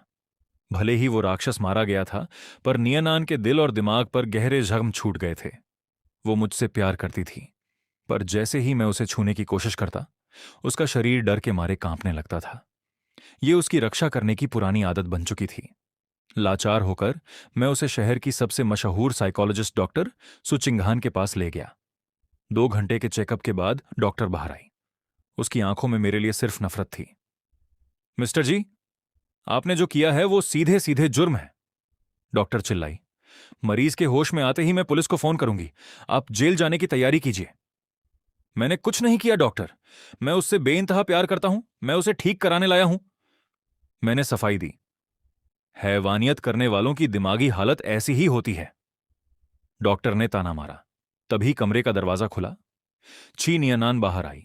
भले ही वो राक्षस मारा गया था, पर नियनान के दिल और दिमाग पर गहरे जख्म छूट गए थे। वो मुझसे प्यार करती थी, पर जैसे ही मैं उसे छूने की कोशिश करता, उसका शरीर डर के मारे कांपने लगता था। ये उसकी रक्षा करने की पुरानी आदत बन चुकी थी। लाचार होकर मैं उसे शहर की सबसे मशहूर साइकोलॉजिस्ट डॉक्टर सुचिंघान के पास ले गया। 2 घंटे के चेकअप के बाद डॉक्टर बाहर आई। उसकी आंखों में मेरे लिए सिर्फ नफरत थी। मिस्टर जी, आपने जो किया है वो सीधे सीधे जुर्म है, डॉक्टर चिल्लाई। मरीज के होश में आते ही मैं पुलिस को फोन करूंगी। आप जेल जाने की तैयारी कीजिए। मैंने कुछ नहीं किया डॉक्टर। मैं उससे बेइंतहा प्यार करता हूं। मैं उसे ठीक कराने लाया हूं। मैंने सफाई दी। हैवानियत करने वालों की दिमागी हालत ऐसी ही होती है। डॉक्टर ने ताना मारा। तभी कमरे का दरवाजा खुला। ची नियनान बाहर आई।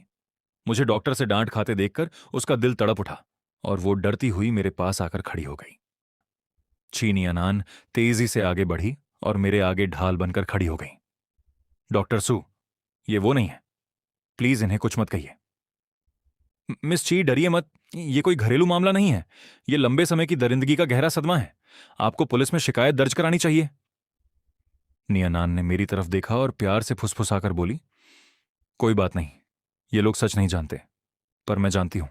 मुझे डॉक्टर से डांट खाते देखकर उसका दिल तड़प उठा और वो डरती हुई मेरे पास आकर खड़ी हो गई। ची नियनान तेजी से आगे बढ़ी और मेरे आगे ढाल बनकर खड़ी हो गई। डॉक्टर सू, ये वो नहीं है। प्लीज इन्हें कुछ मत कहिए। मिस ची, डरिए मत। ये कोई घरेलू मामला नहीं है। ये लंबे समय की दरिंदगी का गहरा सदमा है। आपको पुलिस में शिकायत दर्ज करानी चाहिए। नियनान ने मेरी तरफ देखा और प्यार से फुसफुसाकर बोली, कोई बात नहीं। ये लोग सच नहीं जानते, पर मैं जानती हूं।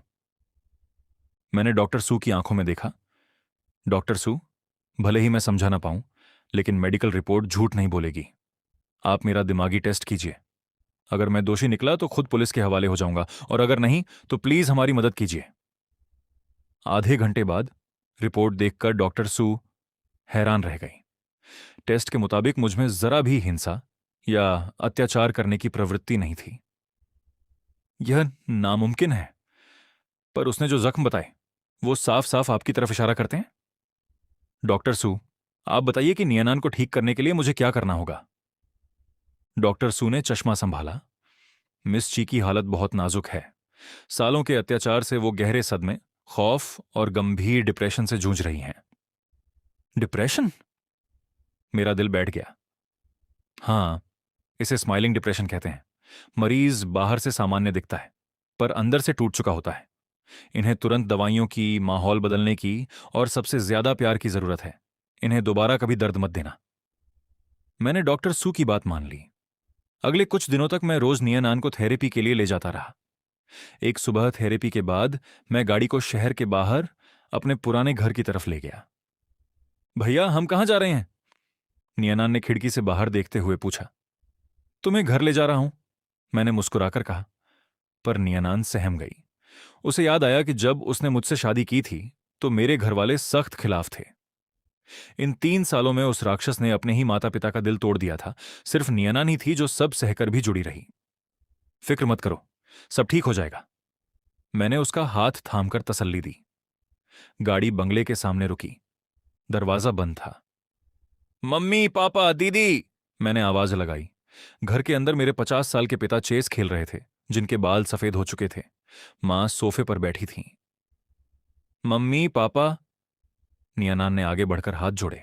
मैंने डॉक्टर सू की आंखों में देखा। डॉक्टर सू, भले ही मैं समझा ना पाऊं, लेकिन मेडिकल रिपोर्ट झूठ नहीं बोलेगी। आप मेरा दिमागी टेस्ट कीजिए। अगर मैं दोषी निकला तो खुद पुलिस के हवाले हो जाऊंगा, और अगर नहीं तो प्लीज हमारी मदद कीजिए। आधे घंटे बाद रिपोर्ट देखकर डॉक्टर सू हैरान रह गई। टेस्ट के मुताबिक मुझमें जरा भी हिंसा या अत्याचार करने की प्रवृत्ति नहीं थी। यह नामुमकिन है। पर उसने जो जख्म बताए वो साफ साफ आपकी तरफ इशारा करते हैं। डॉक्टर सू, आप बताइए कि नियनान को ठीक करने के लिए मुझे क्या करना होगा। डॉक्टर सू ने चश्मा संभाला। मिस ची की हालत बहुत नाजुक है। सालों के अत्याचार से वो गहरे सदमे, खौफ और गंभीर डिप्रेशन से जूझ रही हैं। डिप्रेशन? मेरा दिल बैठ गया। हाँ, इसे स्माइलिंग डिप्रेशन कहते हैं। मरीज बाहर से सामान्य दिखता है, पर अंदर से टूट चुका होता है। इन्हें तुरंत दवाइयों की, माहौल बदलने की और सबसे ज्यादा प्यार की जरूरत है। इन्हें दोबारा कभी दर्द मत देना। मैंने डॉक्टर सू की बात मान ली। अगले कुछ दिनों तक मैं रोज नियनान को थेरेपी के लिए ले जाता रहा। एक सुबह थेरेपी के बाद मैं गाड़ी को शहर के बाहर अपने पुराने घर की तरफ ले गया। भैया, हम कहाँ जा रहे हैं? नियनान ने खिड़की से बाहर देखते हुए पूछा। तुम्हें घर ले जा रहा हूं, मैंने मुस्कुराकर कहा। पर नियनान सहम गई। उसे याद आया कि जब उसने मुझसे शादी की थी तो मेरे घरवाले सख्त खिलाफ थे। इन 3 सालों में उस राक्षस ने अपने ही माता पिता का दिल तोड़ दिया था। सिर्फ नियनान ही थी जो सब सहकर भी जुड़ी रही। फिक्र मत करो, सब ठीक हो जाएगा। मैंने उसका हाथ थामकर तसल्ली दी। गाड़ी बंगले के सामने रुकी। दरवाजा बंद था। मम्मी, पापा, दीदी, मैंने आवाज लगाई। घर के अंदर मेरे 50 साल के पिता चेस खेल रहे थे, जिनके बाल सफेद हो चुके थे। मां सोफे पर बैठी थीं। मम्मी, पापा। नियानान ने आगे बढ़कर हाथ जोड़े।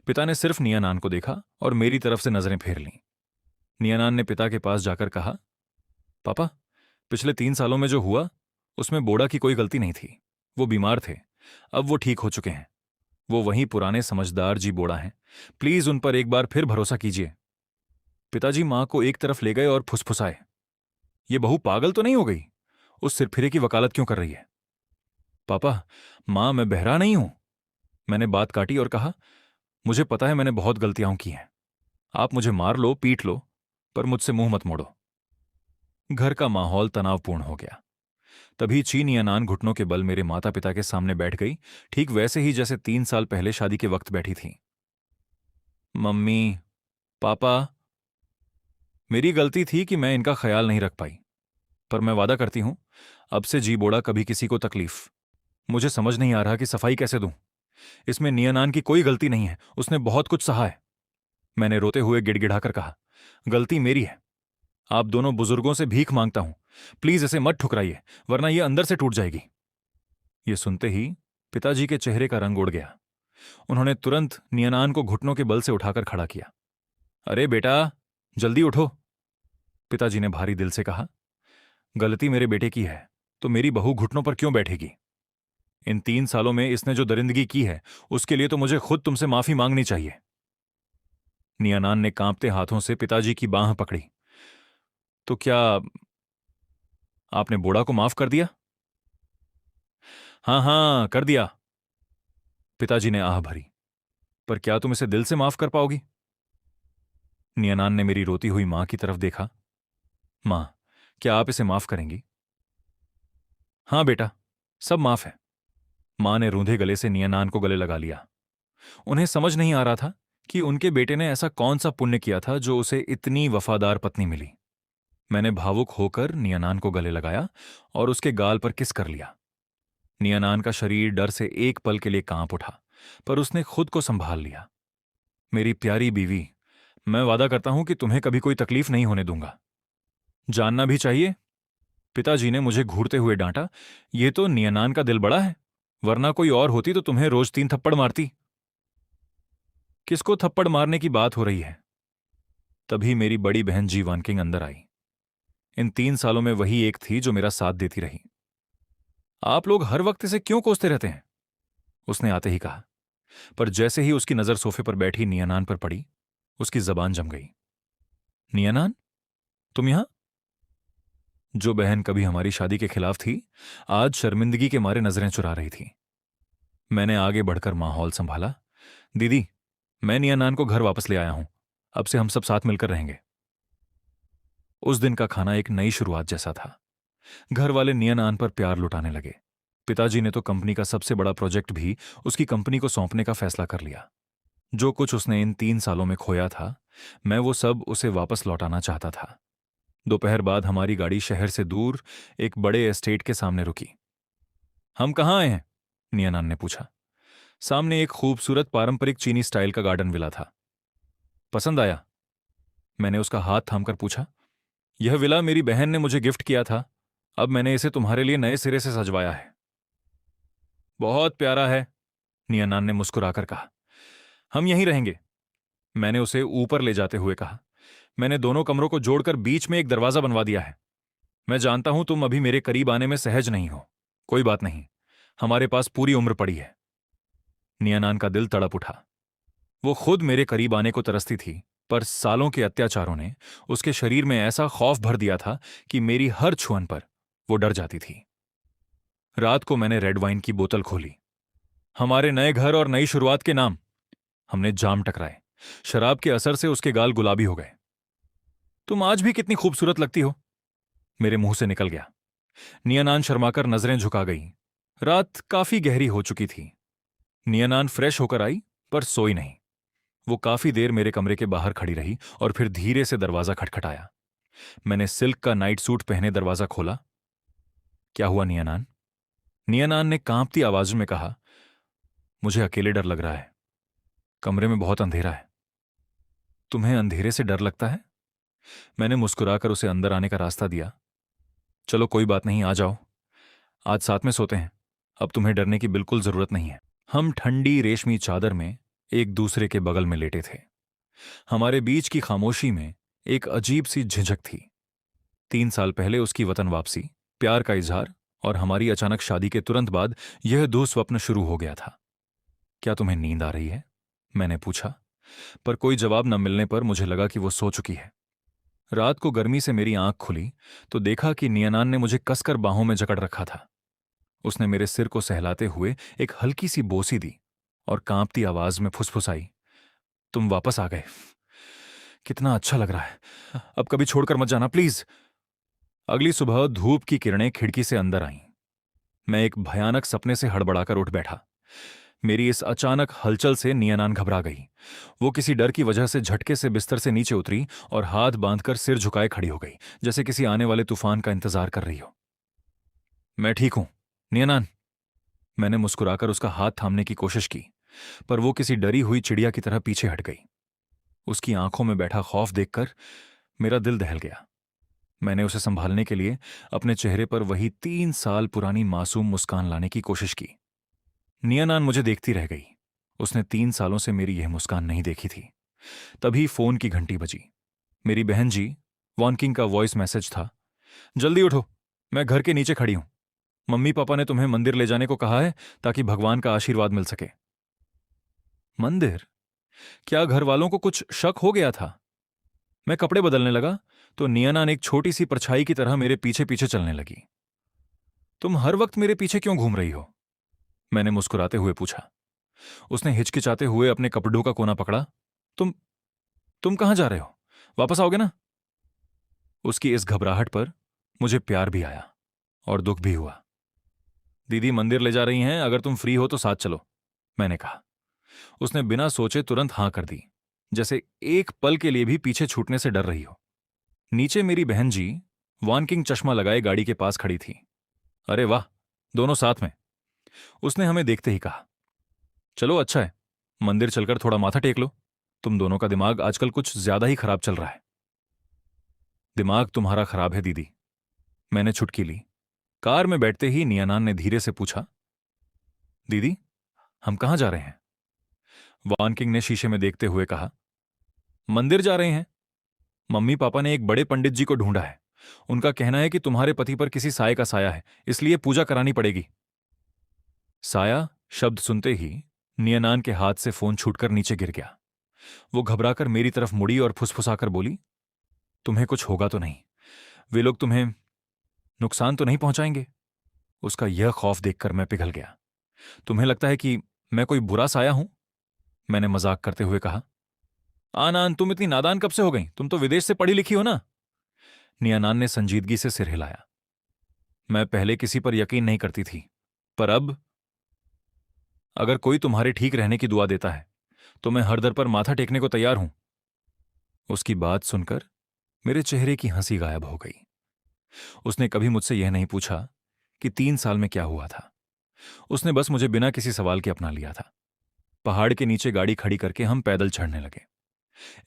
पिता ने सिर्फ नियानान को देखा और मेरी तरफ से नजरें फेर लीं। नियानान ने पिता के पास जाकर कहा, पापा, पिछले 3 सालों में जो हुआ उसमें बोड़ा की कोई गलती नहीं थी। वो बीमार थे, अब वो ठीक हो चुके हैं। वो वही पुराने समझदार जी बोड़ा हैं। प्लीज उन पर एक बार फिर भरोसा कीजिए। पिताजी मां को एक तरफ ले गए और फुसफुसाए, ये बहू पागल तो नहीं हो गई? उस सिरफिरे की वकालत क्यों कर रही है? पापा, मां, मैं बहरा नहीं हूं। मैंने बात काटी और कहा, मुझे पता है मैंने बहुत गलतियां की हैं। आप मुझे मार लो, पीट लो, पर मुझसे मुंह मत मोड़ो। घर का माहौल तनावपूर्ण हो गया। तभी चीन या नान घुटनों के बल मेरे माता पिता के सामने बैठ गई, ठीक वैसे ही जैसे 3 साल पहले शादी के वक्त बैठी थी। मम्मी, पापा, मेरी गलती थी कि मैं इनका ख्याल नहीं रख पाई, पर मैं वादा करती हूं अब से जी बोड़ा कभी किसी को तकलीफ। मुझे समझ नहीं आ रहा कि सफाई कैसे दूं। इसमें नियनान की कोई गलती नहीं है, उसने बहुत कुछ सहा है। मैंने रोते हुए गिड़गिड़ाकर कहा, गलती मेरी है। आप दोनों बुजुर्गों से भीख मांगता हूं, प्लीज इसे मत ठुकराइए, वरना यह अंदर से टूट जाएगी। ये सुनते ही पिताजी के चेहरे का रंग उड़ गया। उन्होंने तुरंत नियनान को घुटनों के बल से उठाकर खड़ा किया। अरे बेटा, जल्दी उठो, पिताजी ने भारी दिल से कहा। गलती मेरे बेटे की है तो मेरी बहू घुटनों पर क्यों बैठेगी? इन 3 सालों में इसने जो दरिंदगी की है उसके लिए तो मुझे खुद तुमसे माफी मांगनी चाहिए। नियानान ने कांपते हाथों से पिताजी की बांह पकड़ी। तो क्या आपने बोड़ा को माफ कर दिया? हाँ हाँ, कर दिया, पिताजी ने आह भरी। पर क्या तुम इसे दिल से माफ कर पाओगी? नियनान ने मेरी रोती हुई मां की तरफ देखा। माँ, क्या आप इसे माफ करेंगी? हाँ बेटा, सब माफ है। माँ ने रूंधे गले से नियनान को गले लगा लिया। उन्हें समझ नहीं आ रहा था कि उनके बेटे ने ऐसा कौन सा पुण्य किया था जो उसे इतनी वफादार पत्नी मिली। मैंने भावुक होकर नियनान को गले लगाया और उसके गाल पर किस कर लिया। नियनान का शरीर डर से एक पल के लिए कांप उठा, पर उसने खुद को संभाल लिया। मेरी प्यारी बीवी, मैं वादा करता हूं कि तुम्हें कभी कोई तकलीफ नहीं होने दूंगा। जानना भी चाहिए, पिताजी ने मुझे घूरते हुए डांटा, यह तो नियनान का दिल बड़ा है, वरना कोई और होती तो तुम्हें रोज 3 थप्पड़ मारती। किसको थप्पड़ मारने की बात हो रही है? तभी मेरी बड़ी बहन जी वानकिंग अंदर आई। इन 3 सालों में वही एक थी जो मेरा साथ देती रही। आप लोग हर वक्त इसे क्यों कोसते रहते हैं? उसने आते ही कहा, पर जैसे ही उसकी नजर सोफे पर बैठी नियनान पर पड़ी, उसकी जबान जम गई। नियनान, तुम यहां? जो बहन कभी हमारी शादी के खिलाफ थी, आज शर्मिंदगी के मारे नजरें चुरा रही थी। मैंने आगे बढ़कर माहौल संभाला। दीदी, मैं नियनान को घर वापस ले आया हूं। अब से हम सब साथ मिलकर रहेंगे। उस दिन का खाना एक नई शुरुआत जैसा था। घर वाले नियनान पर प्यार लुटाने लगे। पिताजी ने तो कंपनी का सबसे बड़ा प्रोजेक्ट भी उसकी कंपनी को सौंपने का फैसला कर लिया। जो कुछ उसने इन 3 सालों में खोया था, मैं वो सब उसे वापस लौटाना चाहता था। दोपहर बाद हमारी गाड़ी शहर से दूर एक बड़े एस्टेट के सामने रुकी। हम कहाँ आए हैं? नियनान ने पूछा। सामने एक खूबसूरत पारंपरिक चीनी स्टाइल का गार्डन विला था। पसंद आया? मैंने उसका हाथ थामकर पूछा। यह विला मेरी बहन ने मुझे गिफ्ट किया था। अब मैंने इसे तुम्हारे लिए नए सिरे से सजवाया है। बहुत प्यारा है, नियनान ने मुस्कुराकर कहा। हम यहीं रहेंगे, मैंने उसे ऊपर ले जाते हुए कहा। मैंने दोनों कमरों को जोड़कर बीच में एक दरवाजा बनवा दिया है। मैं जानता हूं तुम अभी मेरे करीब आने में सहज नहीं हो। कोई बात नहीं, हमारे पास पूरी उम्र पड़ी है। नियनान का दिल तड़प उठा। वो खुद मेरे करीब आने को तरसती थी, पर सालों के अत्याचारों ने उसके शरीर में ऐसा खौफ भर दिया था कि मेरी हर छुअन पर वो डर जाती थी। रात को मैंने रेड वाइन की बोतल खोली। हमारे नए घर और नई शुरुआत के नाम। हमने जाम टकराए। शराब के असर से उसके गाल गुलाबी हो गए। तुम आज भी कितनी खूबसूरत लगती हो, मेरे मुंह से निकल गया। नियनान शर्माकर नजरें झुका गई। रात काफी गहरी हो चुकी थी। नियनान फ्रेश होकर आई, पर सोई नहीं। वो काफी देर मेरे कमरे के बाहर खड़ी रही और फिर धीरे से दरवाजा खटखटाया। मैंने सिल्क का नाइट सूट पहने दरवाजा खोला। क्या हुआ नियनान? नियनान ने कांपती आवाज में कहा, मुझे अकेले डर लग रहा है। कमरे में बहुत अंधेरा है। तुम्हें अंधेरे से डर लगता है? मैंने मुस्कुराकर उसे अंदर आने का रास्ता दिया। चलो कोई बात नहीं, आ जाओ। आज साथ में सोते हैं। अब तुम्हें डरने की बिल्कुल जरूरत नहीं है। हम ठंडी रेशमी चादर में एक दूसरे के बगल में लेटे थे। हमारे बीच की खामोशी में एक अजीब सी झिझक थी। 3 साल पहले उसकी वतन वापसी, प्यार का इजहार और हमारी अचानक शादी के तुरंत बाद यह दुःस्वप्न शुरू हो गया था। क्या तुम्हें नींद आ रही है? मैंने पूछा, पर कोई जवाब न मिलने पर मुझे लगा कि वो सो चुकी है। रात को गर्मी से मेरी आंख खुली तो देखा कि नियनान ने मुझे कसकर बाहों में जकड़ रखा था। उसने मेरे सिर को सहलाते हुए एक हल्की सी बोसी दी और कांपती आवाज में फुसफुसाई, तुम वापस आ गए। कितना अच्छा लग रहा है। अब कभी छोड़कर मत जाना प्लीज। अगली सुबह धूप की किरणें खिड़की से अंदर आईं। मैं एक भयानक सपने से हड़बड़ाकर उठ बैठा। मेरी इस अचानक हलचल से नियनान घबरा गई। वो किसी डर की वजह से झटके से बिस्तर से नीचे उतरी और हाथ बांधकर सिर झुकाए खड़ी हो गई, जैसे किसी आने वाले तूफान का इंतजार कर रही हो। मैं ठीक हूं, नियनान। मैंने मुस्कुराकर उसका हाथ थामने की कोशिश की, पर वो किसी डरी हुई चिड़िया की तरह पीछे हट गई। उसकी आंखों में बैठा खौफ देखकर मेरा दिल दहल गया। मैंने उसे संभालने के लिए अपने चेहरे पर वही 3 साल पुरानी मासूम मुस्कान लाने की कोशिश की। नियनान मुझे देखती रह गई। उसने 3 सालों से मेरी यह मुस्कान नहीं देखी थी। तभी फोन की घंटी बजी। मेरी बहन जी वॉनकिंग का वॉइस मैसेज था। जल्दी उठो, मैं घर के नीचे खड़ी हूं। मम्मी पापा ने तुम्हें मंदिर ले जाने को कहा है ताकि भगवान का आशीर्वाद मिल सके। मंदिर? क्या घर वालों को कुछ शक हो गया था? मैं कपड़े बदलने लगा तो नियनान एक छोटी सी परछाई की तरह मेरे पीछे पीछे चलने लगी। तुम हर वक्त मेरे पीछे क्यों घूम रही हो? मैंने मुस्कुराते हुए पूछा। उसने हिचकिचाते हुए अपने कपड़ों का कोना पकड़ा। तुम तुम कहां जा रहे हो? वापस आओगे ना? उसकी इस घबराहट पर मुझे प्यार भी आया और दुख भी हुआ। दीदी मंदिर ले जा रही हैं, अगर तुम फ्री हो तो साथ चलो, मैंने कहा। उसने बिना सोचे तुरंत हां कर दी, जैसे एक पल के लिए भी पीछे छूटने से डर रही हो। नीचे मेरी बहन जी वान किंग चश्मा लगाए गाड़ी के पास खड़ी थी। अरे वाह, दोनों साथ में, उसने हमें देखते ही कहा। चलो अच्छा है, मंदिर चलकर थोड़ा माथा टेक लो। तुम दोनों का दिमाग आजकल कुछ ज्यादा ही खराब चल रहा है। दिमाग तुम्हारा खराब है दीदी, मैंने छुटकी ली। कार में बैठते ही नियानान ने धीरे से पूछा, दीदी हम कहां जा रहे हैं? वान किंग ने शीशे में देखते हुए कहा, मंदिर जा रहे हैं। मम्मी पापा ने एक बड़े पंडित जी को ढूंढा है। उनका कहना है कि तुम्हारे पति पर किसी साये का साया है, इसलिए पूजा करानी पड़ेगी। साया शब्द सुनते ही नियनान के हाथ से फोन छूटकर नीचे गिर गया। वो घबराकर मेरी तरफ मुड़ी और फुसफुसाकर बोली, तुम्हें कुछ होगा तो नहीं? वे लोग तुम्हें नुकसान तो नहीं पहुंचाएंगे? उसका यह खौफ देखकर मैं पिघल गया। तुम्हें लगता है कि मैं कोई बुरा साया हूं? मैंने मजाक करते हुए कहा। आनान, तुम इतनी नादान कब से हो गई? तुम तो विदेश से पढ़ी लिखी हो ना? नियानान ने संजीदगी से सिर हिलाया। मैं पहले किसी पर यकीन नहीं करती थी, पर अब अगर कोई तुम्हारे ठीक रहने की दुआ देता है तो मैं हर दर पर माथा टेकने को तैयार हूं। उसकी बात सुनकर मेरे चेहरे की हंसी गायब हो गई। उसने कभी मुझसे यह नहीं पूछा कि 3 साल में क्या हुआ था। उसने बस मुझे बिना किसी सवाल के अपना लिया था। पहाड़ के नीचे गाड़ी खड़ी करके हम पैदल चढ़ने लगे।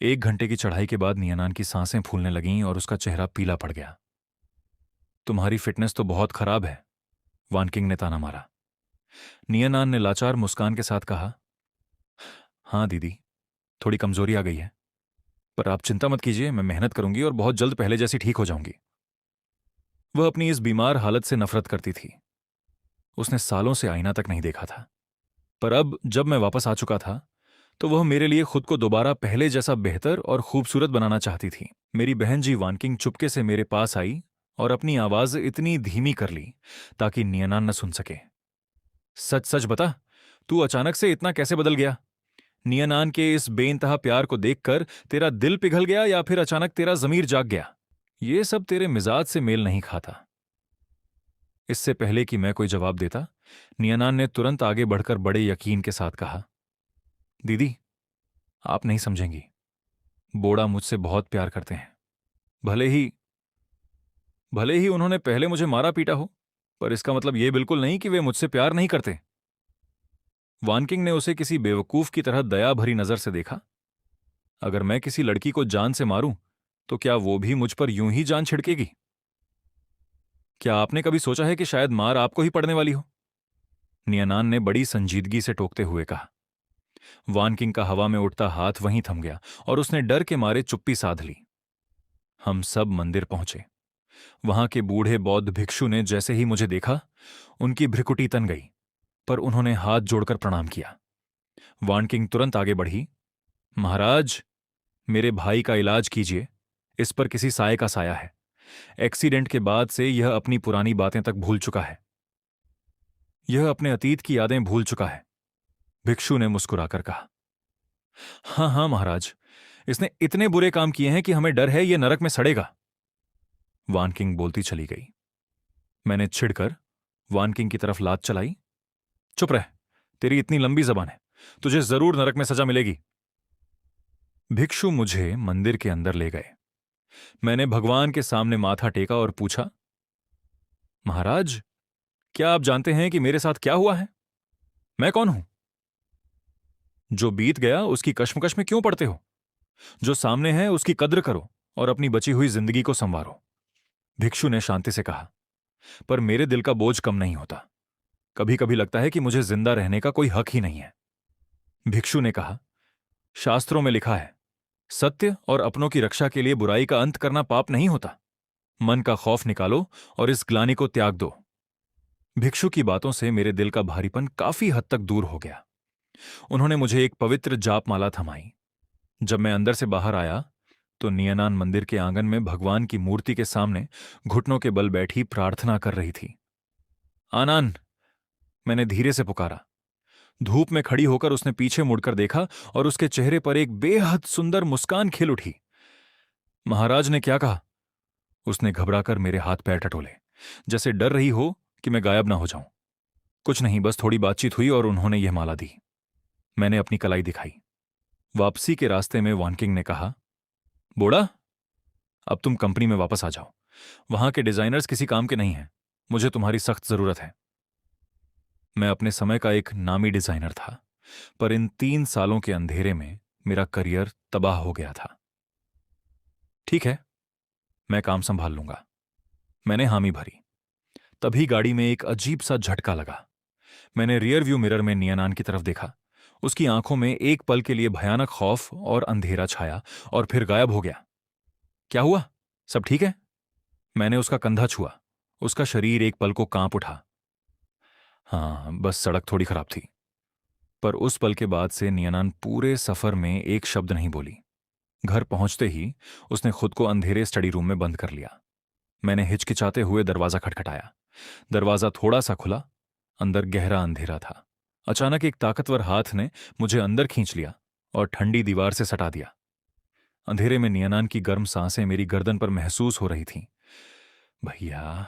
1 घंटे की चढ़ाई के बाद नियनान की सांसें फूलने लगीं और उसका चेहरा पीला पड़ गया। तुम्हारी फिटनेस तो बहुत खराब है, वान किंग ने ताना मारा। नियनान ने लाचार मुस्कान के साथ कहा, हां दीदी, थोड़ी कमजोरी आ गई है, पर आप चिंता मत कीजिए, मैं मेहनत करूंगी और बहुत जल्द पहले जैसी ठीक हो जाऊंगी। वह अपनी इस बीमार हालत से नफरत करती थी। उसने सालों से आईना तक नहीं देखा था, पर अब जब मैं वापस आ चुका था तो वह मेरे लिए खुद को दोबारा पहले जैसा बेहतर और खूबसूरत बनाना चाहती थी। मेरी बहन जी वान किंग चुपके से मेरे पास आई और अपनी आवाज इतनी धीमी कर ली ताकि नियनान न सुन सके। सच सच बता, तू अचानक से इतना कैसे बदल गया? नियनान के इस बेइंतहा प्यार को देखकर तेरा दिल पिघल गया या फिर अचानक तेरा जमीर जाग गया? ये सब तेरे मिजाज से मेल नहीं खाता। इससे पहले कि मैं कोई जवाब देता, नियनान ने तुरंत आगे बढ़कर बड़े यकीन के साथ कहा, दीदी आप नहीं समझेंगी, बोड़ा मुझसे बहुत प्यार करते हैं। भले ही उन्होंने पहले मुझे मारा पीटा हो, पर इसका मतलब यह बिल्कुल नहीं कि वे मुझसे प्यार नहीं करते। वान किंग ने उसे किसी बेवकूफ की तरह दया भरी नजर से देखा। अगर मैं किसी लड़की को जान से मारूं तो क्या वो भी मुझ पर यूं ही जान छिड़केगी? क्या आपने कभी सोचा है कि शायद मार आपको ही पड़ने वाली हो? नियनान ने बड़ी संजीदगी से टोकते हुए कहा। वान किंग का हवा में उठता हाथ वहीं थम गया और उसने डर के मारे चुप्पी साध ली। हम सब मंदिर पहुंचे। वहां के बूढ़े बौद्ध भिक्षु ने जैसे ही मुझे देखा, उनकी भ्रिकुटी तन गई, पर उन्होंने हाथ जोड़कर प्रणाम किया। वान किंग तुरंत आगे बढ़ी। महाराज, मेरे भाई का इलाज कीजिए, इस पर किसी साये का साया है। एक्सीडेंट के बाद से यह अपनी पुरानी बातें तक भूल चुका है। यह अपने अतीत की यादें भूल चुका है, भिक्षु ने मुस्कुराकर कहा। हां हां महाराज, इसने इतने बुरे काम किए हैं कि हमें डर है ये नरक में सड़ेगा, वान किंग बोलती चली गई। मैंने छिड़कर वान किंग की तरफ लात चलाई। चुप रह, तेरी इतनी लंबी जबान है, तुझे जरूर नरक में सजा मिलेगी। भिक्षु मुझे मंदिर के अंदर ले गए। मैंने भगवान के सामने माथा टेका और पूछा, महाराज, क्या आप जानते हैं कि मेरे साथ क्या हुआ है? मैं कौन हूं? जो बीत गया उसकी कश्मकश में क्यों पड़ते हो? जो सामने है उसकी कद्र करो और अपनी बची हुई जिंदगी को संवारो, भिक्षु ने शांति से कहा। पर मेरे दिल का बोझ कम नहीं होता। कभी कभी लगता है कि मुझे जिंदा रहने का कोई हक ही नहीं है। भिक्षु ने कहा, शास्त्रों में लिखा है, सत्य और अपनों की रक्षा के लिए बुराई का अंत करना पाप नहीं होता। मन का खौफ निकालो और इस ग्लानि को त्याग दो। भिक्षु की बातों से मेरे दिल का भारीपन काफी हद तक दूर हो गया। उन्होंने मुझे एक पवित्र जापमाला थमाई। जब मैं अंदर से बाहर आया तो नियनान मंदिर के आंगन में भगवान की मूर्ति के सामने घुटनों के बल बैठी प्रार्थना कर रही थी। आनान, मैंने धीरे से पुकारा। धूप में खड़ी होकर उसने पीछे मुड़कर देखा और उसके चेहरे पर एक बेहद सुंदर मुस्कान खिल उठी। महाराज ने क्या कहा? उसने घबराकर मेरे हाथ पैर टटोले, जैसे डर रही हो कि मैं गायब ना हो जाऊं। कुछ नहीं, बस थोड़ी बातचीत हुई और उन्होंने यह माला दी। मैंने अपनी कलाई दिखाई। वापसी के रास्ते में वानकिंग ने कहा, बोड़ा, अब तुम कंपनी में वापस आ जाओ। वहां के डिजाइनर्स किसी काम के नहीं हैं। मुझे तुम्हारी सख्त जरूरत है। मैं अपने समय का एक नामी डिजाइनर था, पर इन 3 सालों के अंधेरे में मेरा करियर तबाह हो गया था। ठीक है, मैं काम संभाल लूंगा। मैंने हामी भरी। तभी गाड़ी में एक अजीब सा झटका लगा। मैंने रियर व्यू मिरर में नियनान की तरफ देखा। उसकी आंखों में एक पल के लिए भयानक खौफ और अंधेरा छाया और फिर गायब हो गया। क्या हुआ? सब ठीक है? मैंने उसका कंधा छुआ। उसका शरीर एक पल को कांप उठा। हाँ, बस सड़क थोड़ी खराब थी। पर उस पल के बाद से नियनान पूरे सफर में एक शब्द नहीं बोली। घर पहुंचते ही उसने खुद को अंधेरे स्टडी रूम में बंद कर लिया। मैंने हिचकिचाते हुए दरवाजा खटखटाया। दरवाजा थोड़ा सा खुला। अंदर गहरा अंधेरा था। अचानक एक ताकतवर हाथ ने मुझे अंदर खींच लिया और ठंडी दीवार से सटा दिया। अंधेरे में नियनान की गर्म सांसें मेरी गर्दन पर महसूस हो रही थीं। भैया,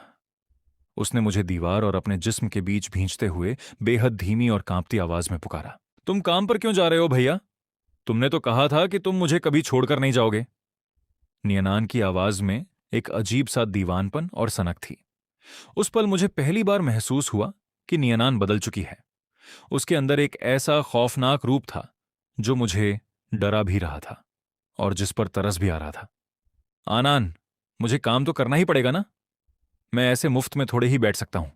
उसने मुझे दीवार और अपने जिस्म के बीच भींचते हुए बेहद धीमी और कांपती आवाज में पुकारा। तुम काम पर क्यों जा रहे हो भैया? तुमने तो कहा था कि तुम मुझे कभी छोड़कर नहीं जाओगे। नियनान की आवाज में एक अजीब सा दीवानपन और सनक थी। उस पल मुझे पहली बार महसूस हुआ कि नियनान बदल चुकी है। उसके अंदर एक ऐसा खौफनाक रूप था जो मुझे डरा भी रहा था और जिस पर तरस भी आ रहा था। आनान, मुझे काम तो करना ही पड़ेगा ना? मैं ऐसे मुफ्त में थोड़े ही बैठ सकता हूं,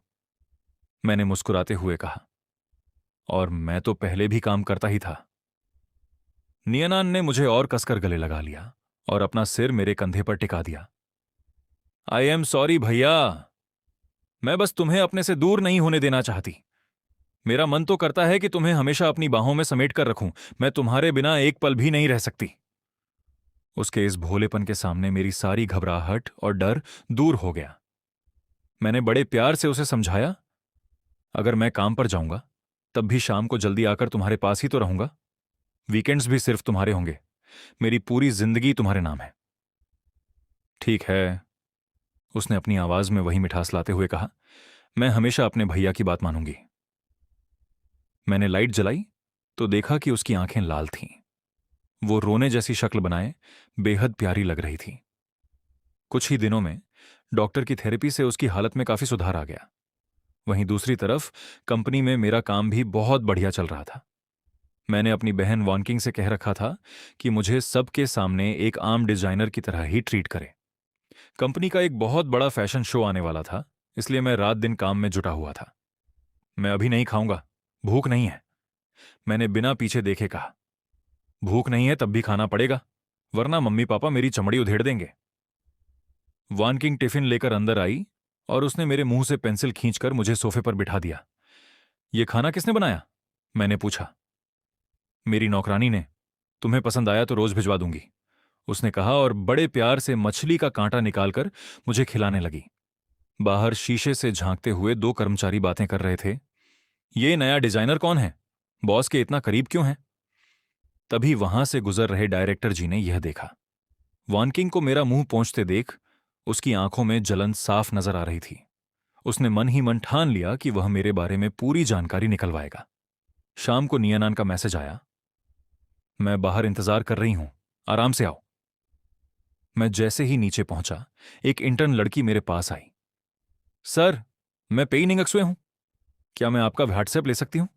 मैंने मुस्कुराते हुए कहा। और मैं तो पहले भी काम करता ही था। नियनान ने मुझे और कसकर गले लगा लिया और अपना सिर मेरे कंधे पर टिका दिया। आई एम सॉरी भैया, मैं बस तुम्हें अपने से दूर नहीं होने देना चाहती। मेरा मन तो करता है कि तुम्हें हमेशा अपनी बाहों में समेट कर रखूं। मैं तुम्हारे बिना एक पल भी नहीं रह सकती। उसके इस भोलेपन के सामने मेरी सारी घबराहट और डर दूर हो गया। मैंने बड़े प्यार से उसे समझाया, अगर मैं काम पर जाऊंगा तब भी शाम को जल्दी आकर तुम्हारे पास ही तो रहूंगा। वीकेंड्स भी सिर्फ तुम्हारे होंगे। मेरी पूरी जिंदगी तुम्हारे नाम है। ठीक है, उसने अपनी आवाज में वही मिठास लाते हुए कहा, मैं हमेशा अपने भैया की बात मानूंगी। मैंने लाइट जलाई तो देखा कि उसकी आंखें लाल थीं। वो रोने जैसी शक्ल बनाए बेहद प्यारी लग रही थी। कुछ ही दिनों में डॉक्टर की थेरेपी से उसकी हालत में काफी सुधार आ गया। वहीं दूसरी तरफ कंपनी में मेरा काम भी बहुत बढ़िया चल रहा था। मैंने अपनी बहन वॉनकिंग से कह रखा था कि मुझे सबके सामने एक आम डिजाइनर की तरह ही ट्रीट करे। कंपनी का एक बहुत बड़ा फैशन शो आने वाला था, इसलिए मैं रात दिन काम में जुटा हुआ था। मैं अभी नहीं खाऊंगा, भूख नहीं है, मैंने बिना पीछे देखे कहा। भूख नहीं है तब भी खाना पड़ेगा, वरना मम्मी पापा मेरी चमड़ी उधेड़ देंगे। वॉनकिंग टिफिन लेकर अंदर आई और उसने मेरे मुंह से पेंसिल खींचकर मुझे सोफे पर बिठा दिया। ये खाना किसने बनाया? मैंने पूछा। मेरी नौकरानी ने। तुम्हें पसंद आया तो रोज भिजवा दूंगी, उसने कहा और बड़े प्यार से मछली का कांटा निकालकर मुझे खिलाने लगी। बाहर शीशे से झांकते हुए 2 कर्मचारी बातें कर रहे थे। ये नया डिजाइनर कौन है? बॉस के इतना करीब क्यों है? तभी वहां से गुजर रहे डायरेक्टर जी ने यह देखा। वॉनकिंग को मेरा मुंह पोंछते देख उसकी आंखों में जलन साफ नजर आ रही थी। उसने मन ही मन ठान लिया कि वह मेरे बारे में पूरी जानकारी निकलवाएगा। शाम को नियनान का मैसेज आया, मैं बाहर इंतजार कर रही हूं, आराम से आओ। मैं जैसे ही नीचे पहुंचा, एक इंटर्न लड़की मेरे पास आई। सर, मैं पेइंग अक्सुए हूं, क्या मैं आपका व्हाट्सएप ले सकती हूं?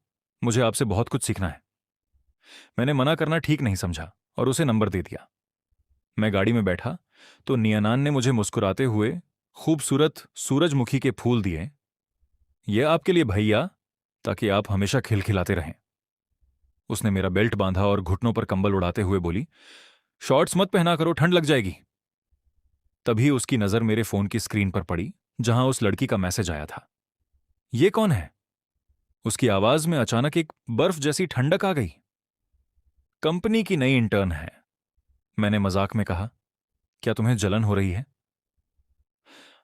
मुझे आपसे बहुत कुछ सीखना है। मैंने मना करना ठीक नहीं समझा और उसे नंबर दे दिया। मैं गाड़ी में बैठा तो नियनान ने मुझे मुस्कुराते हुए खूबसूरत सूरजमुखी के फूल दिए। ये आपके लिए भैया, ताकि आप हमेशा खिलखिलाते रहें। उसने मेरा बेल्ट बांधा और घुटनों पर कंबल उड़ाते हुए बोली, शॉर्ट्स मत पहना करो, ठंड लग जाएगी। तभी उसकी नजर मेरे फोन की स्क्रीन पर पड़ी जहां उस लड़की का मैसेज आया था। ये कौन है? उसकी आवाज में अचानक एक बर्फ जैसी ठंडक आ गई। कंपनी की नई इंटर्न है, मैंने मजाक में कहा। क्या तुम्हें जलन हो रही है?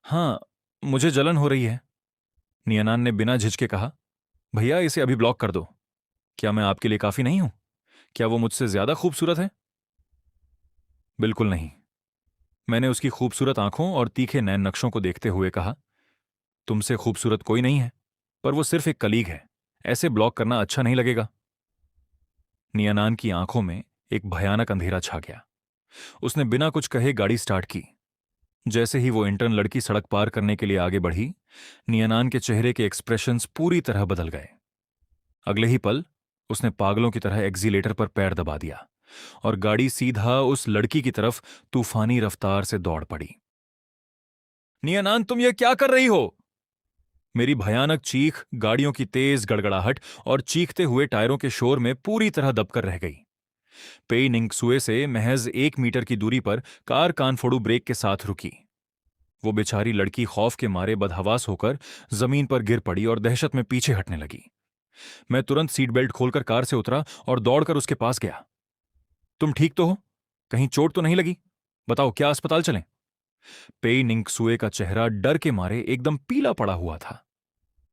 हां, मुझे जलन हो रही है, नियनान ने बिना झिझके कहा। भैया, इसे अभी ब्लॉक कर दो। क्या मैं आपके लिए काफी नहीं हूं? क्या वो मुझसे ज्यादा खूबसूरत है? बिल्कुल नहीं, मैंने उसकी खूबसूरत आंखों और तीखे नैन नक्शों को देखते हुए कहा, तुमसे खूबसूरत कोई नहीं है, पर वो सिर्फ एक कलीग है। ऐसे ब्लॉक करना अच्छा नहीं लगेगा। नियनान की आंखों में एक भयानक अंधेरा छा गया। उसने बिना कुछ कहे गाड़ी स्टार्ट की। जैसे ही वो इंटर्न लड़की सड़क पार करने के लिए आगे बढ़ी, नियनान के चेहरे के एक्सप्रेशंस पूरी तरह बदल गए। अगले ही पल उसने पागलों की तरह एक्सीलेटर पर पैर दबा दिया और गाड़ी सीधा उस लड़की की तरफ तूफानी रफ्तार से दौड़ पड़ी। नियनान, तुम ये क्या कर रही हो? मेरी भयानक चीख गाड़ियों की तेज गड़गड़ाहट और चीखते हुए टायरों के शोर में पूरी तरह दबकर रह गई। पेई निंगसुए से महज 1 मीटर की दूरी पर कार कानफोड़ू ब्रेक के साथ रुकी। वो बेचारी लड़की खौफ के मारे बदहवास होकर जमीन पर गिर पड़ी और दहशत में पीछे हटने लगी। मैं तुरंत सीट बेल्ट खोलकर कार से उतरा और दौड़कर उसके पास गया। तुम ठीक तो हो? कहीं चोट तो नहीं लगी? बताओ, क्या अस्पताल चलें? पेई निंगसुए का चेहरा डर के मारे एकदम पीला पड़ा हुआ था।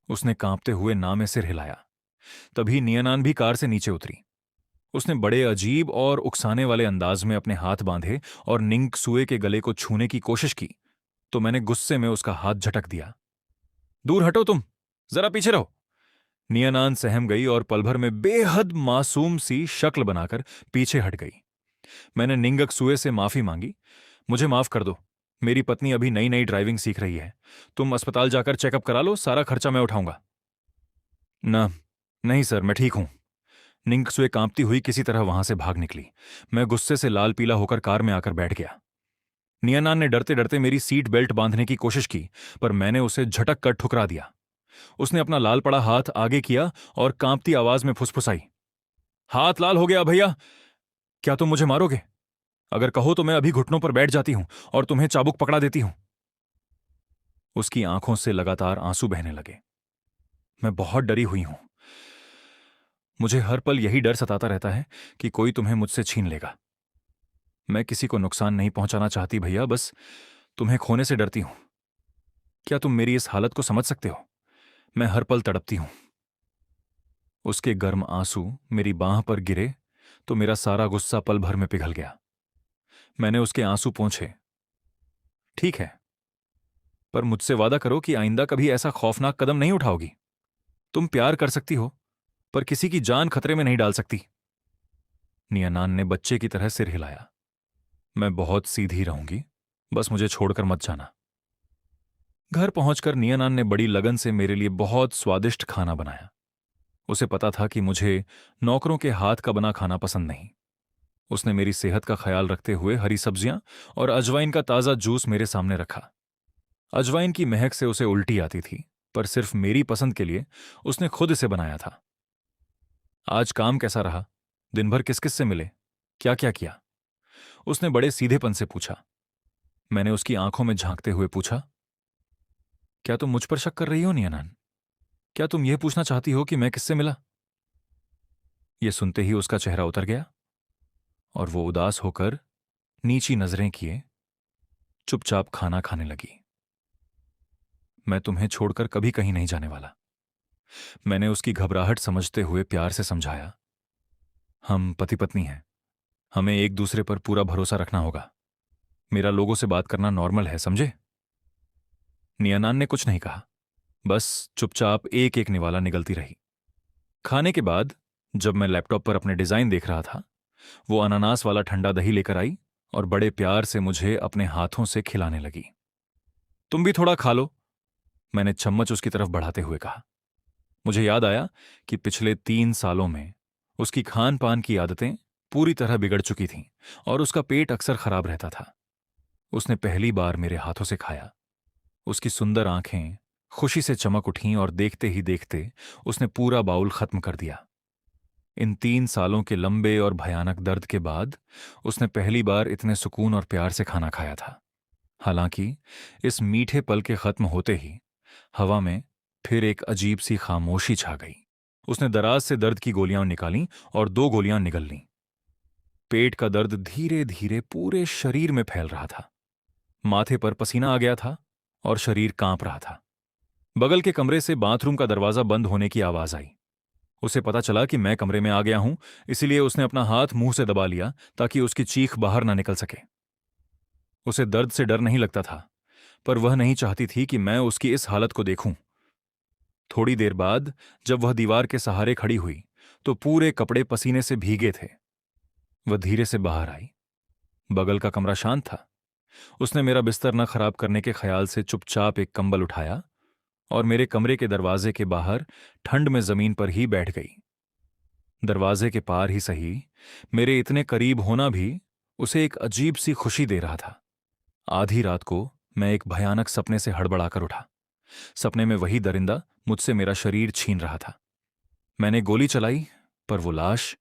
उसने कांपते हुए ना में सिर हिलाया। तभी नियनान भी कार से नीचे उतरी। उसने बड़े अजीब और उकसाने वाले अंदाज में अपने हाथ बांधे और निंगसुए के गले को छूने की कोशिश की, तो मैंने गुस्से में उसका हाथ झटक दिया। दूर हटो तुम, जरा पीछे रहो। नियनान सहम गई और पलभर में बेहद मासूम सी शक्ल बनाकर पीछे हट गई। मैंने निंगकसुए से माफी मांगी। मुझे माफ कर दो, मेरी पत्नी अभी नई नई ड्राइविंग सीख रही है। तुम अस्पताल जाकर चेकअप करा लो, सारा खर्चा मैं उठाऊंगा। ना, नहीं सर, मैं ठीक हूं। निंगकसुए कांपती हुई किसी तरह वहां से भाग निकली। मैं गुस्से से लाल पीला होकर कार में आकर बैठ गया। नियनान ने डरते डरते मेरी सीट बेल्ट बांधने की कोशिश की, पर मैंने उसे झटक कर ठुकरा दिया। उसने अपना लाल पड़ा हाथ आगे किया और कांपती आवाज में फुसफुसाई, हाथ लाल हो गया भैया, क्या तुम मुझे मारोगे? अगर कहो तो मैं अभी घुटनों पर बैठ जाती हूं और तुम्हें चाबुक पकड़ा देती हूं। उसकी आंखों से लगातार आंसू बहने लगे। मैं बहुत डरी हुई हूं। मुझे हर पल यही डर सताता रहता है कि कोई तुम्हें मुझसे छीन लेगा। मैं किसी को नुकसान नहीं पहुंचाना चाहती भैया, बस तुम्हें खोने से डरती हूं। क्या तुम मेरी इस हालत को समझ सकते हो? मैं हर पल तड़पती हूं। उसके गर्म आंसू मेरी बांह पर गिरे तो मेरा सारा गुस्सा पल भर में पिघल गया। मैंने उसके आंसू पोंछे। ठीक है, पर मुझसे वादा करो कि आइंदा कभी ऐसा खौफनाक कदम नहीं उठाओगी। तुम प्यार कर सकती हो, पर किसी की जान खतरे में नहीं डाल सकती। नियनान ने बच्चे की तरह सिर हिलाया। मैं बहुत सीधी रहूंगी, बस मुझे छोड़कर मत जाना। घर पहुंचकर नियनान ने बड़ी लगन से मेरे लिए बहुत स्वादिष्ट खाना बनाया। उसे पता था कि मुझे नौकरों के हाथ का बना खाना पसंद नहीं। उसने मेरी सेहत का ख्याल रखते हुए हरी सब्जियां और अजवाइन का ताजा जूस मेरे सामने रखा। अजवाइन की महक से उसे उल्टी आती थी, पर सिर्फ मेरी पसंद के लिए उसने खुद इसे बनाया था। आज काम कैसा रहा? दिन भर किस किस से मिले? क्या क्या किया? उसने बड़े सीधेपन से पूछा। मैंने उसकी आंखों में झांकते हुए पूछा, क्या तुम मुझ पर शक कर रही हो नियनान? क्या तुम यह पूछना चाहती हो कि मैं किससे मिला? यह सुनते ही उसका चेहरा उतर गया और वो उदास होकर नीची नजरें किए चुपचाप खाना खाने लगी। मैं तुम्हें छोड़कर कभी कहीं नहीं जाने वाला। मैंने उसकी घबराहट समझते हुए प्यार से समझाया। हम पति पत्नी हैं, हमें एक दूसरे पर पूरा भरोसा रखना होगा। मेरा लोगों से बात करना नॉर्मल है, समझे? नियनान ने कुछ नहीं कहा, बस चुपचाप एक एक निवाला निगलती रही। खाने के बाद जब मैं लैपटॉप पर अपने डिजाइन देख रहा था, वो अनानास वाला ठंडा दही लेकर आई और बड़े प्यार से मुझे अपने हाथों से खिलाने लगी। तुम भी थोड़ा खा लो, मैंने चम्मच उसकी तरफ बढ़ाते हुए कहा। मुझे याद आया कि पिछले 3 सालों में उसकी खान पान की आदतें पूरी तरह बिगड़ चुकी थीं और उसका पेट अक्सर खराब रहता था। उसने पहली बार मेरे हाथों से खाया। उसकी सुंदर आंखें खुशी से चमक उठीं और देखते ही देखते उसने पूरा बाउल खत्म कर दिया। इन 3 सालों के लंबे और भयानक दर्द के बाद उसने पहली बार इतने सुकून और प्यार से खाना खाया था। हालांकि इस मीठे पल के खत्म होते ही हवा में फिर एक अजीब सी खामोशी छा गई। उसने दराज से दर्द की गोलियां निकालीं और 2 गोलियां निगल लीं। पेट का दर्द धीरे धीरे पूरे शरीर में फैल रहा था। माथे पर पसीना आ गया था और शरीर कांप रहा था। बगल के कमरे से बाथरूम का दरवाजा बंद होने की आवाज आई। उसे पता चला कि मैं कमरे में आ गया हूं, इसलिए उसने अपना हाथ मुंह से दबा लिया ताकि उसकी चीख बाहर ना निकल सके। उसे दर्द से डर नहीं लगता था, पर वह नहीं चाहती थी कि मैं उसकी इस हालत को देखूं। थोड़ी देर बाद जब वह दीवार के सहारे खड़ी हुई तो पूरे कपड़े पसीने से भीगे थे। वह धीरे से बाहर आई। बगल का कमरा शांत था। उसने मेरा बिस्तर न खराब करने के ख्याल से चुपचाप एक कंबल उठाया और मेरे कमरे के दरवाजे के बाहर ठंड में जमीन पर ही बैठ गई। दरवाजे के पार ही सही, मेरे इतने करीब होना भी उसे एक अजीब सी खुशी दे रहा था। आधी रात को मैं एक भयानक सपने से हड़बड़ाकर उठा। सपने में वही दरिंदा मुझसे मेरा शरीर छीन रहा था। मैंने गोली चलाई, पर वो लाश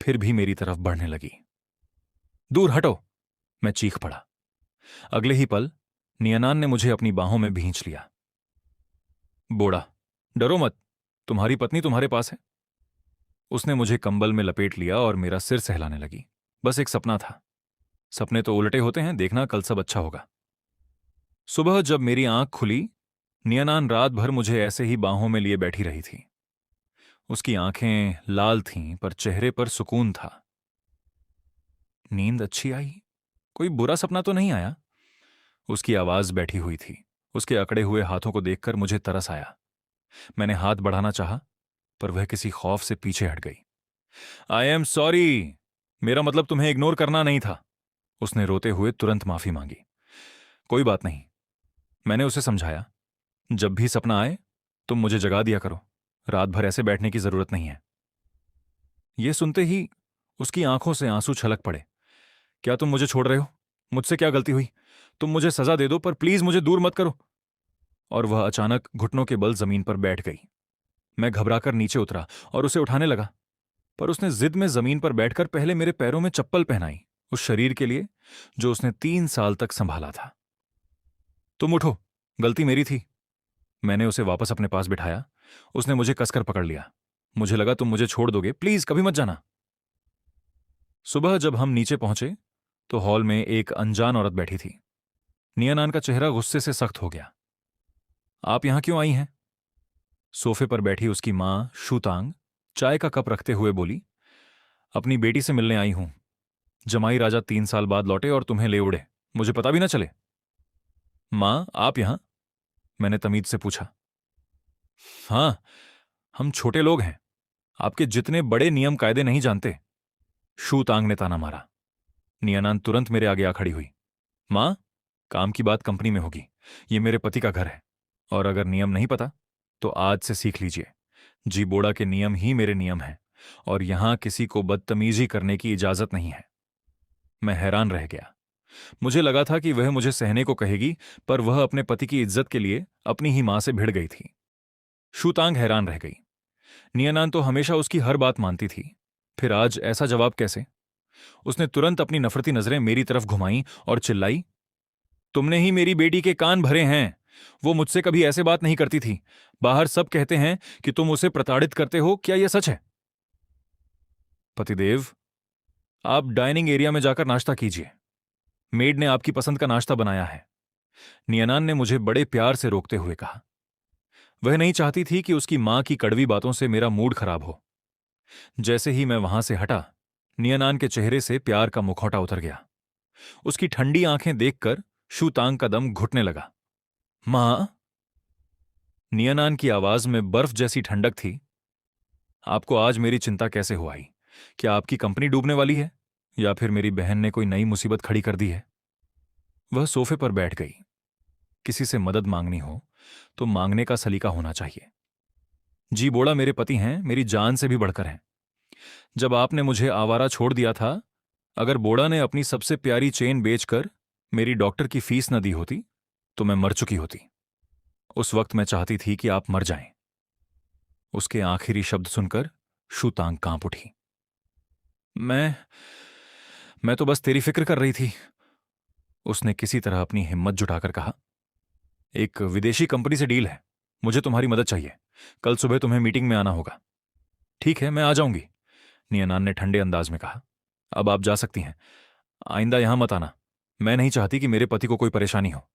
फिर भी मेरी तरफ बढ़ने लगी। दूर हटो, मैं चीख पड़ा। अगले ही पल नियनान ने मुझे अपनी बाहों में भींच लिया। बोड़ा, डरो मत, तुम्हारी पत्नी तुम्हारे पास है। उसने मुझे कंबल में लपेट लिया और मेरा सिर सहलाने लगी। बस एक सपना था। सपने तो उल्टे होते हैं, देखना कल सब अच्छा होगा। सुबह जब मेरी आंख खुली, नियनान रात भर मुझे ऐसे ही बाहों में लिए बैठी रही थी। उसकी आंखें लाल थीं, पर चेहरे पर सुकून था। नींद अच्छी आई? कोई बुरा सपना तो नहीं आया? उसकी आवाज बैठी हुई थी। उसके अकड़े हुए हाथों को देखकर मुझे तरस आया। मैंने हाथ बढ़ाना चाहा, पर वह किसी खौफ से पीछे हट गई। आई एम सॉरी, मेरा मतलब तुम्हें इग्नोर करना नहीं था। उसने रोते हुए तुरंत माफी मांगी। कोई बात नहीं, मैंने उसे समझाया। जब भी सपना आए तुम मुझे जगा दिया करो, रात भर ऐसे बैठने की जरूरत नहीं है। यह सुनते ही उसकी आंखों से आंसू छलक पड़े। क्या तुम मुझे छोड़ रहे हो? मुझसे क्या गलती हुई? तुम मुझे सजा दे दो, पर प्लीज मुझे दूर मत करो। और वह अचानक घुटनों के बल जमीन पर बैठ गई। मैं घबराकर नीचे उतरा और उसे उठाने लगा, पर उसने जिद में जमीन पर बैठकर पहले मेरे पैरों में चप्पल पहनाई, उस शरीर के लिए जो उसने 3 साल तक संभाला था। तुम उठो, गलती मेरी थी। मैंने उसे वापस अपने पास बिठाया। उसने मुझे कसकर पकड़ लिया। मुझे लगा तुम मुझे छोड़ दोगे, प्लीज कभी मत जाना। सुबह जब हम नीचे पहुंचे तो हॉल में एक अनजान औरत बैठी थी। नियनान का चेहरा गुस्से से सख्त हो गया। आप यहां क्यों आई हैं? सोफे पर बैठी उसकी मां शूतांग चाय का कप रखते हुए बोली, अपनी बेटी से मिलने आई हूं। जमाई राजा 3 साल बाद लौटे और तुम्हें ले उड़े, मुझे पता भी ना चले। मां, आप यहां? मैंने तमीज से पूछा। हां, हम छोटे लोग हैं, आपके जितने बड़े नियम कायदे नहीं जानते। शूतांग ने ताना मारा। नियनान तुरंत मेरे आगे आ खड़ी हुई। मां, काम की बात कंपनी में होगी, ये मेरे पति का घर है, और अगर नियम नहीं पता तो आज से सीख लीजिए। जी बोड़ा के नियम ही मेरे नियम हैं, और यहां किसी को बदतमीजी करने की इजाजत नहीं है। मैं हैरान रह गया। मुझे लगा था कि वह मुझे सहने को कहेगी, पर वह अपने पति की इज्जत के लिए अपनी ही मां से भिड़ गई थी। शूतांग हैरान रह गई। नियनान तो हमेशा उसकी हर बात मानती थी, फिर आज ऐसा जवाब कैसे? उसने तुरंत अपनी नफरती नजरें मेरी तरफ घुमाई और चिल्लाई, तुमने ही मेरी बेटी के कान भरे हैं। वो मुझसे कभी ऐसे बात नहीं करती थी। बाहर सब कहते हैं कि तुम उसे प्रताड़ित करते हो, क्या यह सच है? पतिदेव, आप डाइनिंग एरिया में जाकर नाश्ता कीजिए। मेड ने आपकी पसंद का नाश्ता बनाया है। नियनान ने मुझे बड़े प्यार से रोकते हुए कहा। वह नहीं चाहती थी कि उसकी मां की कड़वी बातों से मेरा मूड खराब हो। जैसे ही मैं वहां से हटा, नियनान के चेहरे से प्यार का मुखौटा उतर गया। उसकी ठंडी आंखें देखकर शूतांग का दम घुटने लगा। मां? नियनान की आवाज में बर्फ जैसी ठंडक थी। आपको आज मेरी चिंता कैसे हो आई? क्या आपकी कंपनी डूबने वाली है, या फिर मेरी बहन ने कोई नई मुसीबत खड़ी कर दी है? वह सोफे पर बैठ गई। किसी से मदद मांगनी हो तो मांगने का सलीका होना चाहिए। जी बोड़ा मेरे पति हैं, मेरी जान से भी बढ़कर हैं। जब आपने मुझे आवारा छोड़ दिया था, अगर बोड़ा ने अपनी सबसे प्यारी चेन बेचकर मेरी डॉक्टर की फीस न दी होती तो मैं मर चुकी होती। उस वक्त मैं चाहती थी कि आप मर जाएं। उसके आखिरी शब्द सुनकर शूतांग कांप उठी। मैं तो बस तेरी फिक्र कर रही थी, उसने किसी तरह अपनी हिम्मत जुटाकर कहा। एक विदेशी कंपनी से डील है, मुझे तुम्हारी मदद चाहिए। कल सुबह तुम्हें मीटिंग में आना होगा। ठीक है, मैं आ जाऊंगी, नियनान ने ठंडे अंदाज में कहा। अब आप जा सकती हैं। आइंदा यहां मत आना, मैं नहीं चाहती कि मेरे पति को कोई परेशानी हो।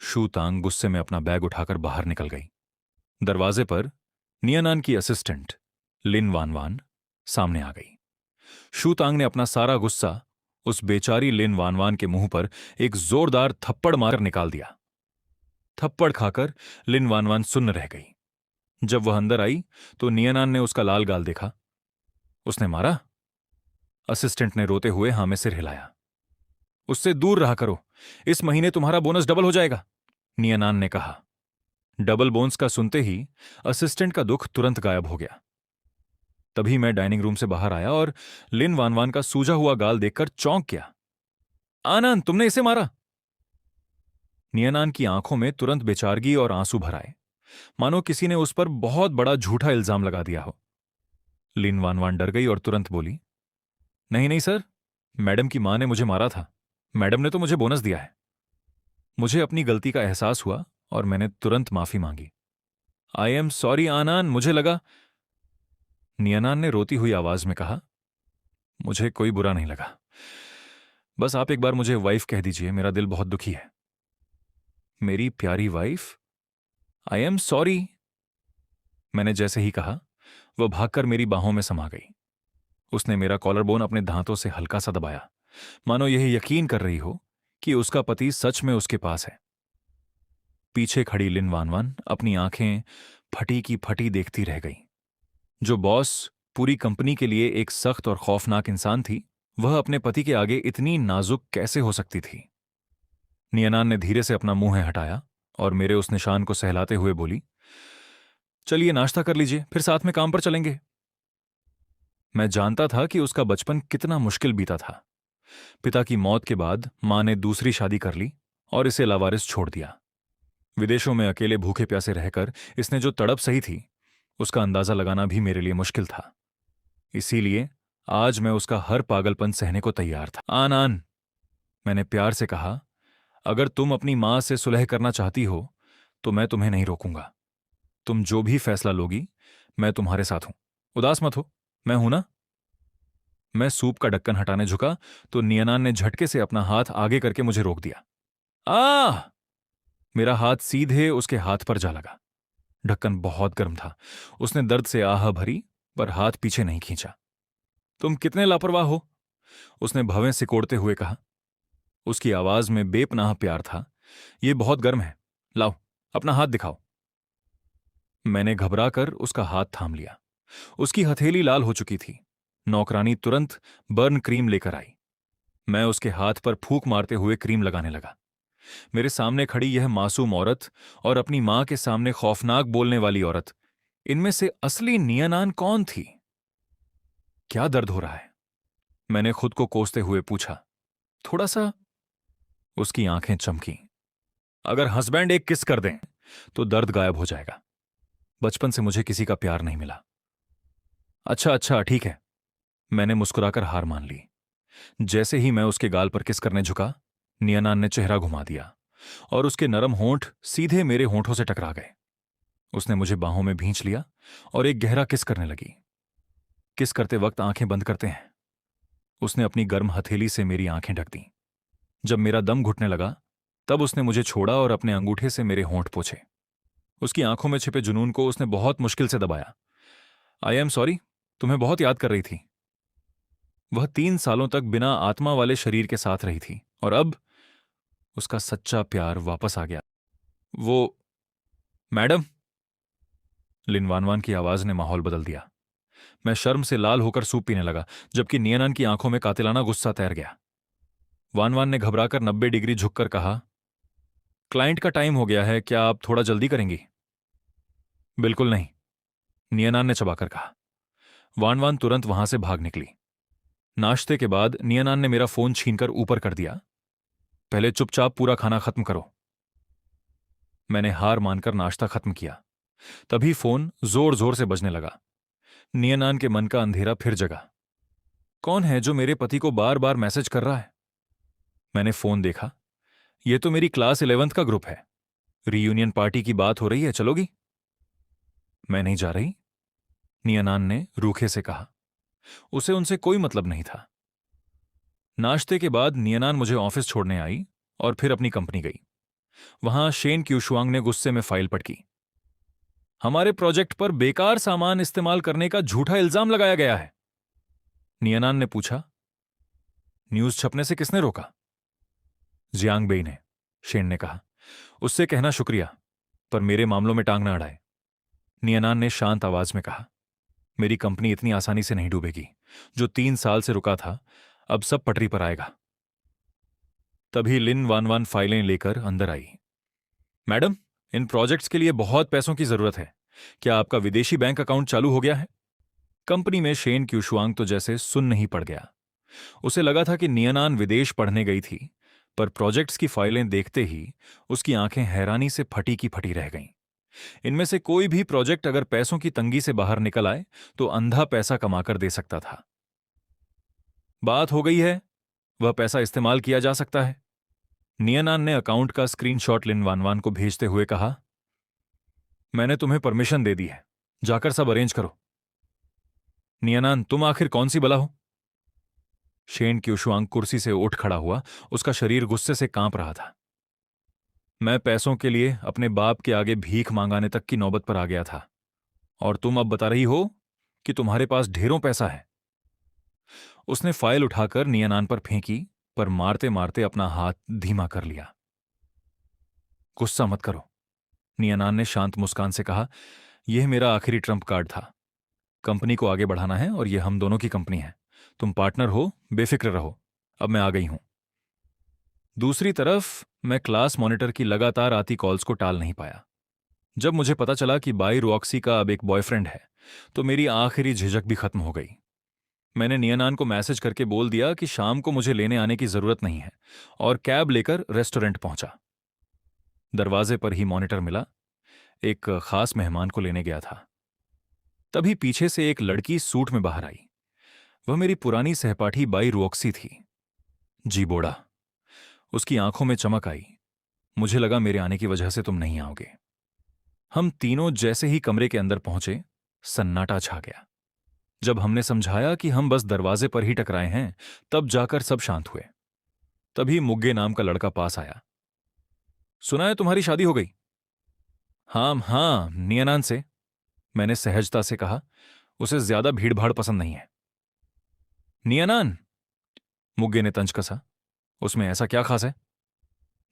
शूतांग गुस्से में अपना बैग उठाकर बाहर निकल गई। दरवाजे पर नियनान की असिस्टेंट लिन वान वान सामने आ गई। शूतांग ने अपना सारा गुस्सा उस बेचारी लिन वानवान के मुंह पर एक जोरदार थप्पड़ मार निकाल दिया। थप्पड़ खाकर लिन वानवान सुन्न रह गई। जब वह अंदर आई तो नियनान ने उसका लाल गाल देखा। उसने मारा? असिस्टेंट ने रोते हुए हाँ में सिर हिलाया। उससे दूर रहा करो, इस महीने तुम्हारा बोनस डबल हो जाएगा, नियनान ने कहा। डबल बोनस का सुनते ही असिस्टेंट का दुख तुरंत गायब हो गया। तभी मैं डाइनिंग रूम से बाहर आया और लिन वानवान का सूजा हुआ गाल देखकर चौंक गया। आनंद, तुमने इसे मारा? नियनान की आंखों में तुरंत बेचारगी और आंसू भर आए, मानो किसी ने उस पर बहुत बड़ा झूठा इल्जाम लगा दिया हो। लिन वानवान डर गई और तुरंत बोली, नहीं नहीं सर, मैडम की मां ने मुझे मारा था। मैडम ने तो मुझे बोनस दिया है। मुझे अपनी गलती का एहसास हुआ और मैंने तुरंत माफी मांगी। आई एम सॉरी आनंद, मुझे लगा। नियनान ने रोती हुई आवाज में कहा, मुझे कोई बुरा नहीं लगा। बस आप एक बार मुझे वाइफ कह दीजिए, मेरा दिल बहुत दुखी है। मेरी प्यारी वाइफ? I am sorry. मैंने जैसे ही कहा, वह भागकर मेरी बाहों में समा गई। उसने मेरा कॉलर बोन अपने दांतों से हल्का सा दबाया, मानो यह यकीन कर रही हो कि उसका पति सच में उसके पास है। पीछे खड़ी लिन वानवान अपनी आंखें फटी की फटी देखती रह गई। जो बॉस पूरी कंपनी के लिए एक सख्त और खौफनाक इंसान थी, वह अपने पति के आगे इतनी नाजुक कैसे हो सकती थी? नियनान ने धीरे से अपना मुंह हटाया और मेरे उस निशान को सहलाते हुए बोली, चलिए नाश्ता कर लीजिए, फिर साथ में काम पर चलेंगे। मैं जानता था कि उसका बचपन कितना मुश्किल बीता था। पिता की मौत के बाद मां ने दूसरी शादी कर ली और इसे लावारिस छोड़ दिया। विदेशों में अकेले भूखे प्यासे रहकर इसने जो तड़प सही थी, उसका अंदाजा लगाना भी मेरे लिए मुश्किल था। इसीलिए आज मैं उसका हर पागलपन सहने को तैयार था। आन, मैंने प्यार से कहा, अगर तुम अपनी मां से सुलह करना चाहती हो तो मैं तुम्हें नहीं रोकूंगा। तुम जो भी फैसला लोगी, मैं तुम्हारे साथ हूं। उदास मत हो, मैं हूं ना। मैं सूप का ढक्कन हटाने झुका तो नियनान ने झटके से अपना हाथ आगे करके मुझे रोक दिया। आह! मेरा हाथ सीधे उसके हाथ पर जा लगा। ढक्कन बहुत गर्म था। उसने दर्द से आह भरी, पर हाथ पीछे नहीं खींचा। तुम कितने लापरवाह हो, उसने भवें सिकोड़ते हुए कहा। उसकी आवाज में बेपनाह प्यार था। यह बहुत गर्म है, लाओ अपना हाथ दिखाओ। मैंने घबराकर उसका हाथ थाम लिया। उसकी हथेली लाल हो चुकी थी। नौकरानी तुरंत बर्न क्रीम लेकर आई। मैं उसके हाथ पर फूंक मारते हुए क्रीम लगाने लगा। मेरे सामने खड़ी यह मासूम औरत और अपनी मां के सामने खौफनाक बोलने वाली औरत, इनमें से असली नियनान कौन थी? क्या दर्द हो रहा है? मैंने खुद को कोसते हुए पूछा। थोड़ा सा। उसकी आंखें चमकी। अगर हस्बैंड एक किस कर दें तो दर्द गायब हो जाएगा। बचपन से मुझे किसी का प्यार नहीं मिला। अच्छा अच्छा, ठीक है। मैंने मुस्कुराकर हार मान ली। जैसे ही मैं उसके गाल पर किस करने झुका, नियनान ने चेहरा घुमा दिया और उसके नरम होंठ सीधे मेरे होंठों से टकरा गए। उसने मुझे बाहों में भींच लिया और एक गहरा किस करने लगी। किस करते वक्त आंखें बंद करते हैं। उसने अपनी गर्म हथेली से मेरी आंखें ढक दी। जब मेरा दम घुटने लगा, तब उसने मुझे छोड़ा और अपने अंगूठे से मेरे होंठ पोंछे। उसकी आंखों में छिपे जुनून को उसने बहुत मुश्किल से दबाया। आई एम सॉरी, तुम्हें बहुत याद कर रही थी। वह 3 सालों तक बिना आत्मा वाले शरीर के साथ रही थी और अब उसका सच्चा प्यार वापस आ गया। वो मैडम, लिन वानवान की आवाज ने माहौल बदल दिया। मैं शर्म से लाल होकर सूप पीने लगा, जबकि नियनान की आंखों में कातिलाना गुस्सा तैर गया। वानवान ने घबराकर 90 डिग्री झुककर कहा, क्लाइंट का टाइम हो गया है, क्या आप थोड़ा जल्दी करेंगी? बिल्कुल नहीं, नियनान ने चबाकर कहा। वानवान तुरंत वहां से भाग निकली। नाश्ते के बाद नियनान ने मेरा फोन छीनकर ऊपर कर दिया। पहले चुपचाप पूरा खाना खत्म करो। मैंने हार मानकर नाश्ता खत्म किया। तभी फोन जोर जोर से बजने लगा। नियनान के मन का अंधेरा फिर जगा। कौन है जो मेरे पति को बार बार मैसेज कर रहा है? मैंने फोन देखा। यह तो मेरी क्लास 11th का ग्रुप है। रीयूनियन पार्टी की बात हो रही है, चलोगी? मैं नहीं जा रही, नियनान ने रूखे से कहा। उसे उनसे कोई मतलब नहीं था। नाश्ते के बाद नियनान मुझे ऑफिस छोड़ने आई और फिर अपनी कंपनी गई। वहां शेन क्यूशुआंग ने गुस्से में फाइल पटकी। हमारे प्रोजेक्ट पर बेकार सामान इस्तेमाल करने का झूठा इल्जाम लगाया गया है, नियनान ने पूछा। न्यूज छपने से किसने रोका? जियांग बेई ने, शेन ने कहा। उससे कहना शुक्रिया, पर मेरे मामलों में टांग ना अड़ाए। नियनान ने शांत आवाज में कहा। मेरी कंपनी इतनी आसानी से नहीं डूबेगी। जो 3 साल से रुका था, अब सब पटरी पर आएगा। तभी लिन वान वान फाइलें लेकर अंदर आई। मैडम, इन प्रोजेक्ट्स के लिए बहुत पैसों की जरूरत है। क्या आपका विदेशी बैंक अकाउंट चालू हो गया है? कंपनी में शेन क्यूशुआंग तो जैसे सुन्न ही पड़ गया। उसे लगा था कि नियनान विदेश पढ़ने गई थी, पर प्रोजेक्ट्स की फाइलें देखते ही उसकी आंखें हैरानी से फटी की फटी रह गईं। इनमें से कोई भी प्रोजेक्ट अगर पैसों की तंगी से बाहर निकल आए तो अंधा पैसा कमाकर दे सकता था। बात हो गई है, वह पैसा इस्तेमाल किया जा सकता है। नियनान ने अकाउंट का स्क्रीनशॉट लिन वानवान को भेजते हुए कहा। मैंने तुम्हें परमिशन दे दी है, जाकर सब अरेंज करो। नियनान, तुम आखिर कौन सी बला हो? शेन क्यूशुआंग कुर्सी से उठ खड़ा हुआ। उसका शरीर गुस्से से कांप रहा था। मैं पैसों के लिए अपने बाप के आगे भीख मांगाने तक की नौबत पर आ गया था, और तुम अब बता रही हो कि तुम्हारे पास ढेरों पैसा है। उसने फाइल उठाकर नियनान पर फेंकी, पर मारते मारते अपना हाथ धीमा कर लिया। गुस्सा मत करो, नियनान ने शांत मुस्कान से कहा। यह मेरा आखिरी ट्रम्प कार्ड था। कंपनी को आगे बढ़ाना है और यह हम दोनों की कंपनी है। तुम पार्टनर हो, बेफिक्र रहो। अब मैं आ गई हूं। दूसरी तरफ मैं क्लास मॉनिटर की लगातार आती कॉल्स को टाल नहीं पाया। जब मुझे पता चला कि बाई रॉक्सी का अब एक बॉयफ्रेंड है, तो मेरी आखिरी झिझक भी खत्म हो गई। मैंने नियनान को मैसेज करके बोल दिया कि शाम को मुझे लेने आने की जरूरत नहीं है, और कैब लेकर रेस्टोरेंट पहुंचा। दरवाजे पर ही मॉनिटर मिला। एक खास मेहमान को लेने गया था। तभी पीछे से एक लड़की सूट में बाहर आई। वह मेरी पुरानी सहपाठी बाई रॉक्सी थी। जी बोड़ा। उसकी आंखों में चमक आई। मुझे लगा मेरे आने की वजह से तुम नहीं आओगे। हम तीनों जैसे ही कमरे के अंदर पहुंचे, सन्नाटा छा गया। जब हमने समझाया कि हम बस दरवाजे पर ही टकराए हैं, तब जाकर सब शांत हुए। तभी मुग्गे नाम का लड़का पास आया। सुना है तुम्हारी शादी हो गई? हाँ हाँ, नियनान से, मैंने सहजता से कहा। उसे ज्यादा भीड़भाड़ पसंद नहीं है। नियनान, मुग्गे ने तंज कसा। उसमें ऐसा क्या खास है?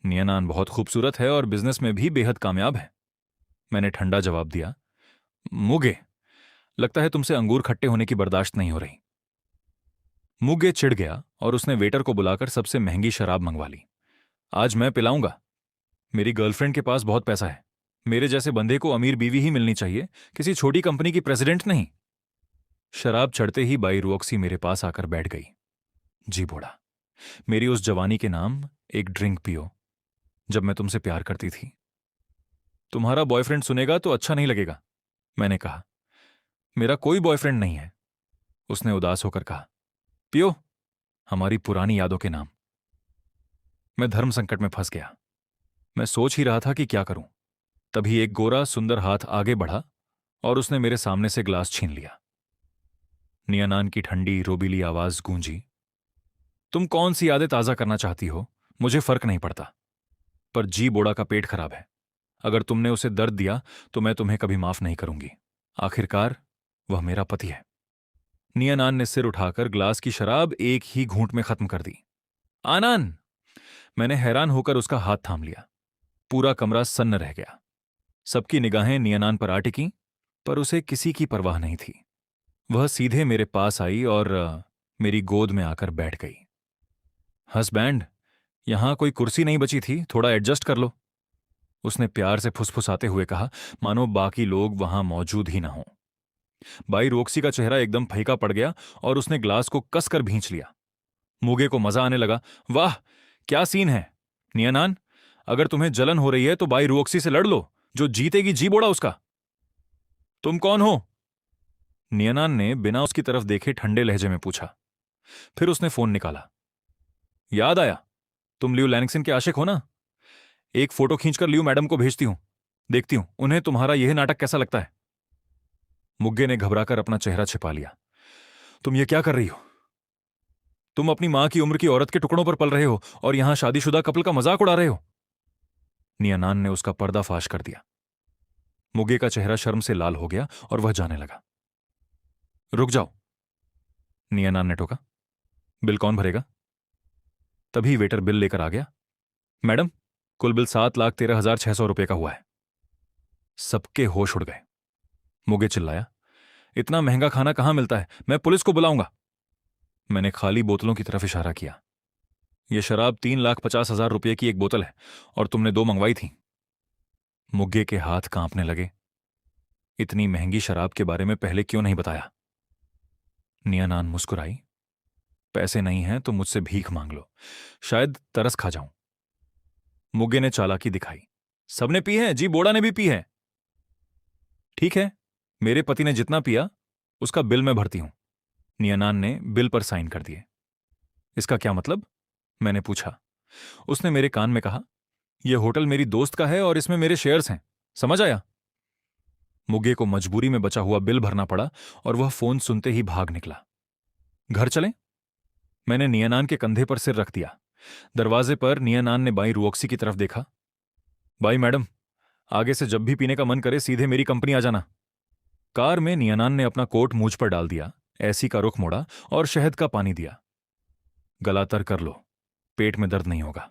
नियनान बहुत खूबसूरत है और बिजनेस में भी बेहद कामयाब है, मैंने ठंडा जवाब दिया। मुगे, लगता है तुमसे अंगूर खट्टे होने की बर्दाश्त नहीं हो रही। मुगे चिढ़ गया और उसने वेटर को बुलाकर सबसे महंगी शराब मंगवा ली। आज मैं पिलाऊंगा। मेरी गर्लफ्रेंड के पास बहुत पैसा है। मेरे जैसे बंदे को अमीर बीवी ही मिलनी चाहिए, किसी छोटी कंपनी की प्रेसिडेंट नहीं। शराब चढ़ते ही बाई रुओक्सी मेरे पास आकर बैठ गई। जी बोड़ा, मेरी उस जवानी के नाम एक ड्रिंक पियो, जब मैं तुमसे प्यार करती थी। तुम्हारा बॉयफ्रेंड सुनेगा तो अच्छा नहीं लगेगा, मैंने कहा। मेरा कोई बॉयफ्रेंड नहीं है, उसने उदास होकर कहा। पियो, हमारी पुरानी यादों के नाम। मैं धर्म संकट में फंस गया। मैं सोच ही रहा था कि क्या करूं। तभी एक गोरा सुंदर हाथ आगे बढ़ा और उसने मेरे सामने से ग्लास छीन लिया। नियनान की ठंडी रोबीली आवाज गूंजी। तुम कौन सी यादें ताजा करना चाहती हो, मुझे फर्क नहीं पड़ता, पर जी बोड़ा का पेट खराब है। अगर तुमने उसे दर्द दिया तो मैं तुम्हें कभी माफ नहीं करूंगी। आखिरकार वह मेरा पति है। नियनान ने सिर उठाकर ग्लास की शराब एक ही घूंट में खत्म कर दी। आनन! मैंने हैरान होकर उसका हाथ थाम लिया। पूरा कमरा सन्न रह गया। सबकी निगाहें नियनान पर आ टिकीं, पर उसे किसी की परवाह नहीं थी। वह सीधे मेरे पास आई और मेरी गोद में आकर बैठ गई। हसबैंड, यहां कोई कुर्सी नहीं बची थी, थोड़ा एडजस्ट कर लो, उसने प्यार से फुसफुसाते हुए कहा, मानो बाकी लोग वहां मौजूद ही ना हों। बाई रोक्सी का चेहरा एकदम फीका पड़ गया और उसने ग्लास को कसकर भींच लिया। मुगे को मजा आने लगा। वाह, क्या सीन है! नियनान, अगर तुम्हें जलन हो रही है तो बाई रोक्सी से लड़ लो, जो जीतेगी जी बोड़ा उसका। तुम कौन हो? नियनान ने बिना उसकी तरफ देखे ठंडे लहजे में पूछा। फिर उसने फोन निकाला। याद आया, तुम लियो लैनिक्सन के आशिक हो ना? एक फोटो खींचकर लियो मैडम को भेजती हूं, देखती हूं उन्हें तुम्हारा यह नाटक कैसा लगता है। मुग्गे ने घबराकर अपना चेहरा छिपा लिया। तुम ये क्या कर रही हो? तुम अपनी मां की उम्र की औरत के टुकड़ों पर पल रहे हो और यहां शादीशुदा कपल का मजाक उड़ा रहे हो। नियनान ने उसका पर्दाफाश कर दिया। मुग्गे का चेहरा शर्म से लाल हो गया और वह जाने लगा। रुक जाओ, नियनान ने टोका। बिल कौन भरेगा? तभी वेटर बिल लेकर आ गया। मैडम, कुल बिल 7,13,600 रुपये का हुआ है। सबके होश उड़ गए। मुगे चिल्लाया, इतना महंगा खाना कहाँ मिलता है, मैं पुलिस को बुलाऊंगा। मैंने खाली बोतलों की तरफ इशारा किया। यह शराब 3,50,000 रुपये की एक बोतल है और तुमने 2 मंगवाई थी। मुग्गे के हाथ कांपने लगे। इतनी महंगी शराब के बारे में पहले क्यों नहीं बताया? नियनान मुस्कुराई, पैसे नहीं हैं तो मुझसे भीख मांग लो, शायद तरस खा जाऊं। मुग्गे ने चालाकी दिखाई, सबने पी है जी, बोड़ा ने भी पी है। ठीक है, मेरे पति ने जितना पिया उसका बिल मैं भरती हूं। नियनान ने बिल पर साइन कर दिए। इसका क्या मतलब? मैंने पूछा। उसने मेरे कान में कहा, यह होटल मेरी दोस्त का है और इसमें मेरे शेयर्स हैं, समझ आया? मुग्गे को मजबूरी में बचा हुआ बिल भरना पड़ा और वह फोन सुनते ही भाग निकला। घर चलें? मैंने नियनान के कंधे पर सिर रख दिया। दरवाजे पर नियनान ने बाई रुओक्सी की तरफ देखा। बाई मैडम, आगे से जब भी पीने का मन करे सीधे मेरी कंपनी आ जाना। कार में नियनान ने अपना कोट मूंछ पर डाल दिया, एसी का रुख मोड़ा और शहद का पानी दिया। गला तर कर लो, पेट में दर्द नहीं होगा।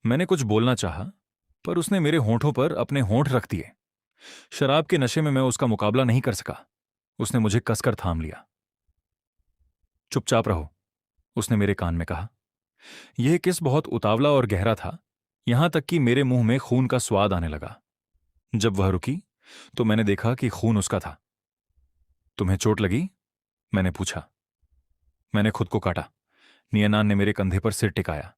मैंने कुछ बोलना चाहा, पर उसने मेरे होंठों पर अपने होंठ रख दिए। शराब के नशे में मैं उसका मुकाबला नहीं कर सका। उसने मुझे कसकर थाम लिया। चुपचाप रहो, उसने मेरे कान में कहा। यह किस बहुत उतावला और गहरा था, यहां तक कि मेरे मुंह में खून का स्वाद आने लगा। जब वह रुकी तो मैंने देखा कि खून उसका था। तुम्हें चोट लगी? मैंने पूछा। मैंने खुद को काटा। नियनान ने मेरे कंधे पर सिर टिकाया।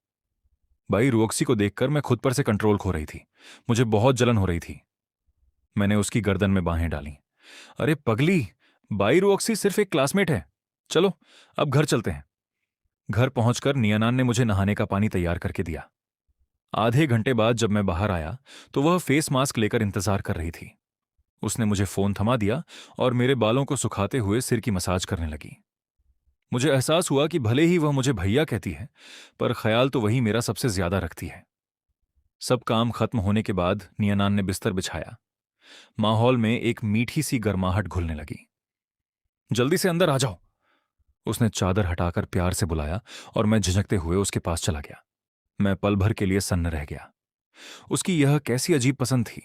बाई रुओक्सी को देखकर मैं खुद पर से कंट्रोल खो रही थी। मुझे बहुत जलन हो रही थी। मैंने उसकी गर्दन में बाहें डाली। अरे पगली, बाई रुओक्सी सिर्फ एक क्लासमेट है। चलो अब घर चलते हैं। घर पहुंचकर नियनान ने मुझे नहाने का पानी तैयार करके दिया। आधे घंटे बाद जब मैं बाहर आया तो वह फेस मास्क लेकर इंतजार कर रही थी। उसने मुझे फोन थमा दिया और मेरे बालों को सुखाते हुए सिर की मसाज करने लगी। मुझे एहसास हुआ कि भले ही वह मुझे भैया कहती है, पर ख्याल तो वही मेरा सबसे ज्यादा रखती है। सब काम खत्म होने के बाद नियनान ने बिस्तर बिछाया। माहौल में एक मीठी सी गर्माहट घुलने लगी। जल्दी से अंदर आ जाओ, उसने चादर हटाकर प्यार से बुलाया और मैं झिझकते हुए उसके पास चला गया। मैं पल भर के लिए सन्न रह गया। उसकी यह कैसी अजीब पसंद थी।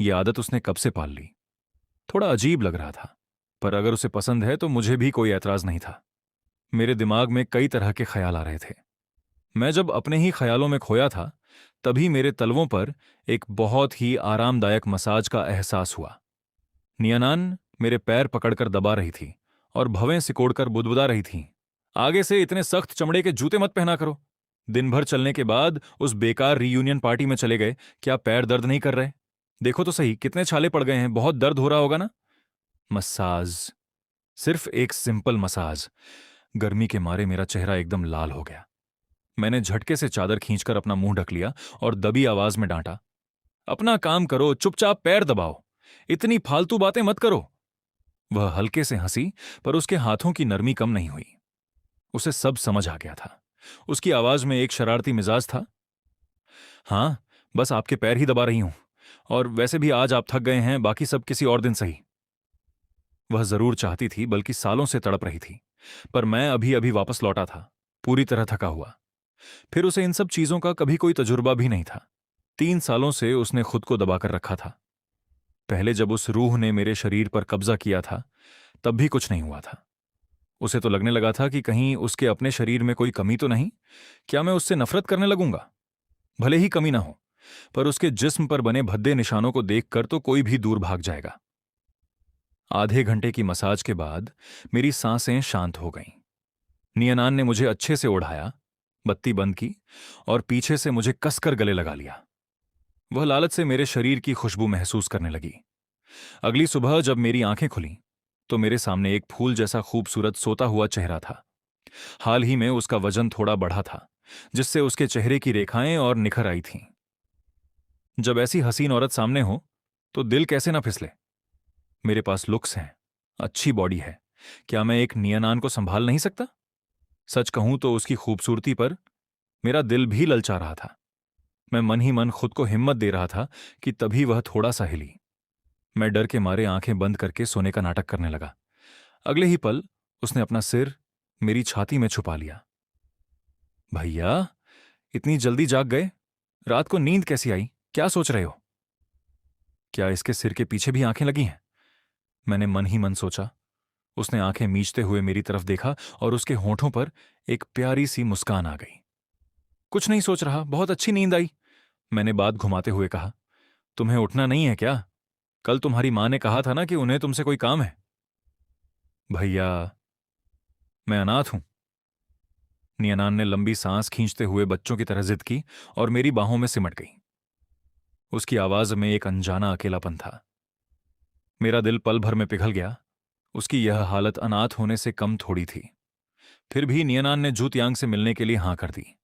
यह आदत उसने कब से पाल ली? थोड़ा अजीब लग रहा था, पर अगर उसे पसंद है तो मुझे भी कोई ऐतराज नहीं था। मेरे दिमाग में कई तरह के ख्याल आ रहे थे। मैं जब अपने ही ख्यालों में खोया था, तभी मेरे तलवों पर एक बहुत ही आरामदायक मसाज का एहसास हुआ। नियनान मेरे पैर पकड़कर दबा रही थी और भवें सिकोड़कर बुदबुदा रही थी, आगे से इतने सख्त चमड़े के जूते मत पहना करो। दिन भर चलने के बाद उस बेकार रीयूनियन पार्टी में चले गए, क्या पैर दर्द नहीं कर रहे? देखो तो सही, कितने छाले पड़ गए हैं, बहुत दर्द हो रहा होगा ना? मसाज, सिर्फ एक सिंपल मसाज। गर्मी के मारे मेरा चेहरा एकदम लाल हो गया। मैंने झटके से चादर खींचकर अपना मुंह ढक लिया और दबी आवाज में डांटा, अपना काम करो, चुपचाप पैर दबाओ, इतनी फालतू बातें मत करो। वह हल्के से हंसी, पर उसके हाथों की नरमी कम नहीं हुई। उसे सब समझ आ गया था। उसकी आवाज में एक शरारती मिजाज था। हां, बस आपके पैर ही दबा रही हूं, और वैसे भी आज आप थक गए हैं, बाकी सब किसी और दिन सही। वह जरूर चाहती थी, बल्कि सालों से तड़प रही थी, पर मैं अभी अभी वापस लौटा था, पूरी तरह थका हुआ। फिर उसे इन सब चीजों का कभी कोई तजुर्बा भी नहीं था। 3 सालों से उसने खुद को दबाकर रखा था। पहले जब उस रूह ने मेरे शरीर पर कब्जा किया था, तब भी कुछ नहीं हुआ था। उसे तो लगने लगा था कि कहीं उसके अपने शरीर में कोई कमी तो नहीं। क्या मैं उससे नफरत करने लगूंगा? भले ही कमी ना हो, पर उसके जिस्म पर बने भद्दे निशानों को देखकर तो कोई भी दूर भाग जाएगा। आधे घंटे की मसाज के बाद मेरी सांसें शांत हो गईं। नियनान ने मुझे अच्छे से ओढ़ाया, बत्ती बंद की और पीछे से मुझे कसकर गले लगा लिया। वह लालच से मेरे शरीर की खुशबू महसूस करने लगी। अगली सुबह जब मेरी आंखें खुलीं, तो मेरे सामने एक फूल जैसा खूबसूरत सोता हुआ चेहरा था। हाल ही में उसका वजन थोड़ा बढ़ा था, जिससे उसके चेहरे की रेखाएं और निखर आई थीं। जब ऐसी हसीन औरत सामने हो तो दिल कैसे ना फिसले। मेरे पास लुक्स हैं, अच्छी बॉडी है, क्या मैं एक नियनान को संभाल नहीं सकता? सच कहूं तो उसकी खूबसूरती पर मेरा दिल भी ललचा रहा था। मैं मन ही मन खुद को हिम्मत दे रहा था कि तभी वह थोड़ा सा हिली। मैं डर के मारे आंखें बंद करके सोने का नाटक करने लगा। अगले ही पल उसने अपना सिर मेरी छाती में छुपा लिया। भैया, इतनी जल्दी जाग गए? रात को नींद कैसी आई? क्या सोच रहे हो? क्या इसके सिर के पीछे भी आंखें लगी हैं? मैंने मन ही मन सोचा। उसने आंखें मीचते हुए मेरी तरफ देखा और उसके होठों पर एक प्यारी सी मुस्कान आ गई। कुछ नहीं सोच रहा, बहुत अच्छी नींद आई। मैंने बात घुमाते हुए कहा। तुम्हें उठना नहीं है क्या? कल तुम्हारी मां ने कहा था ना कि उन्हें तुमसे कोई काम है। भैया, मैं अनाथ हूं। नियनान ने लंबी सांस खींचते हुए बच्चों की तरह जिद की और मेरी बाहों में सिमट गई। उसकी आवाज में एक अनजाना अकेलापन था। मेरा दिल पल भर में पिघल गया। उसकी यह हालत अनाथ होने से कम थोड़ी थी। फिर भी नियनान ने जूतियांग से मिलने के लिए हां कर दी।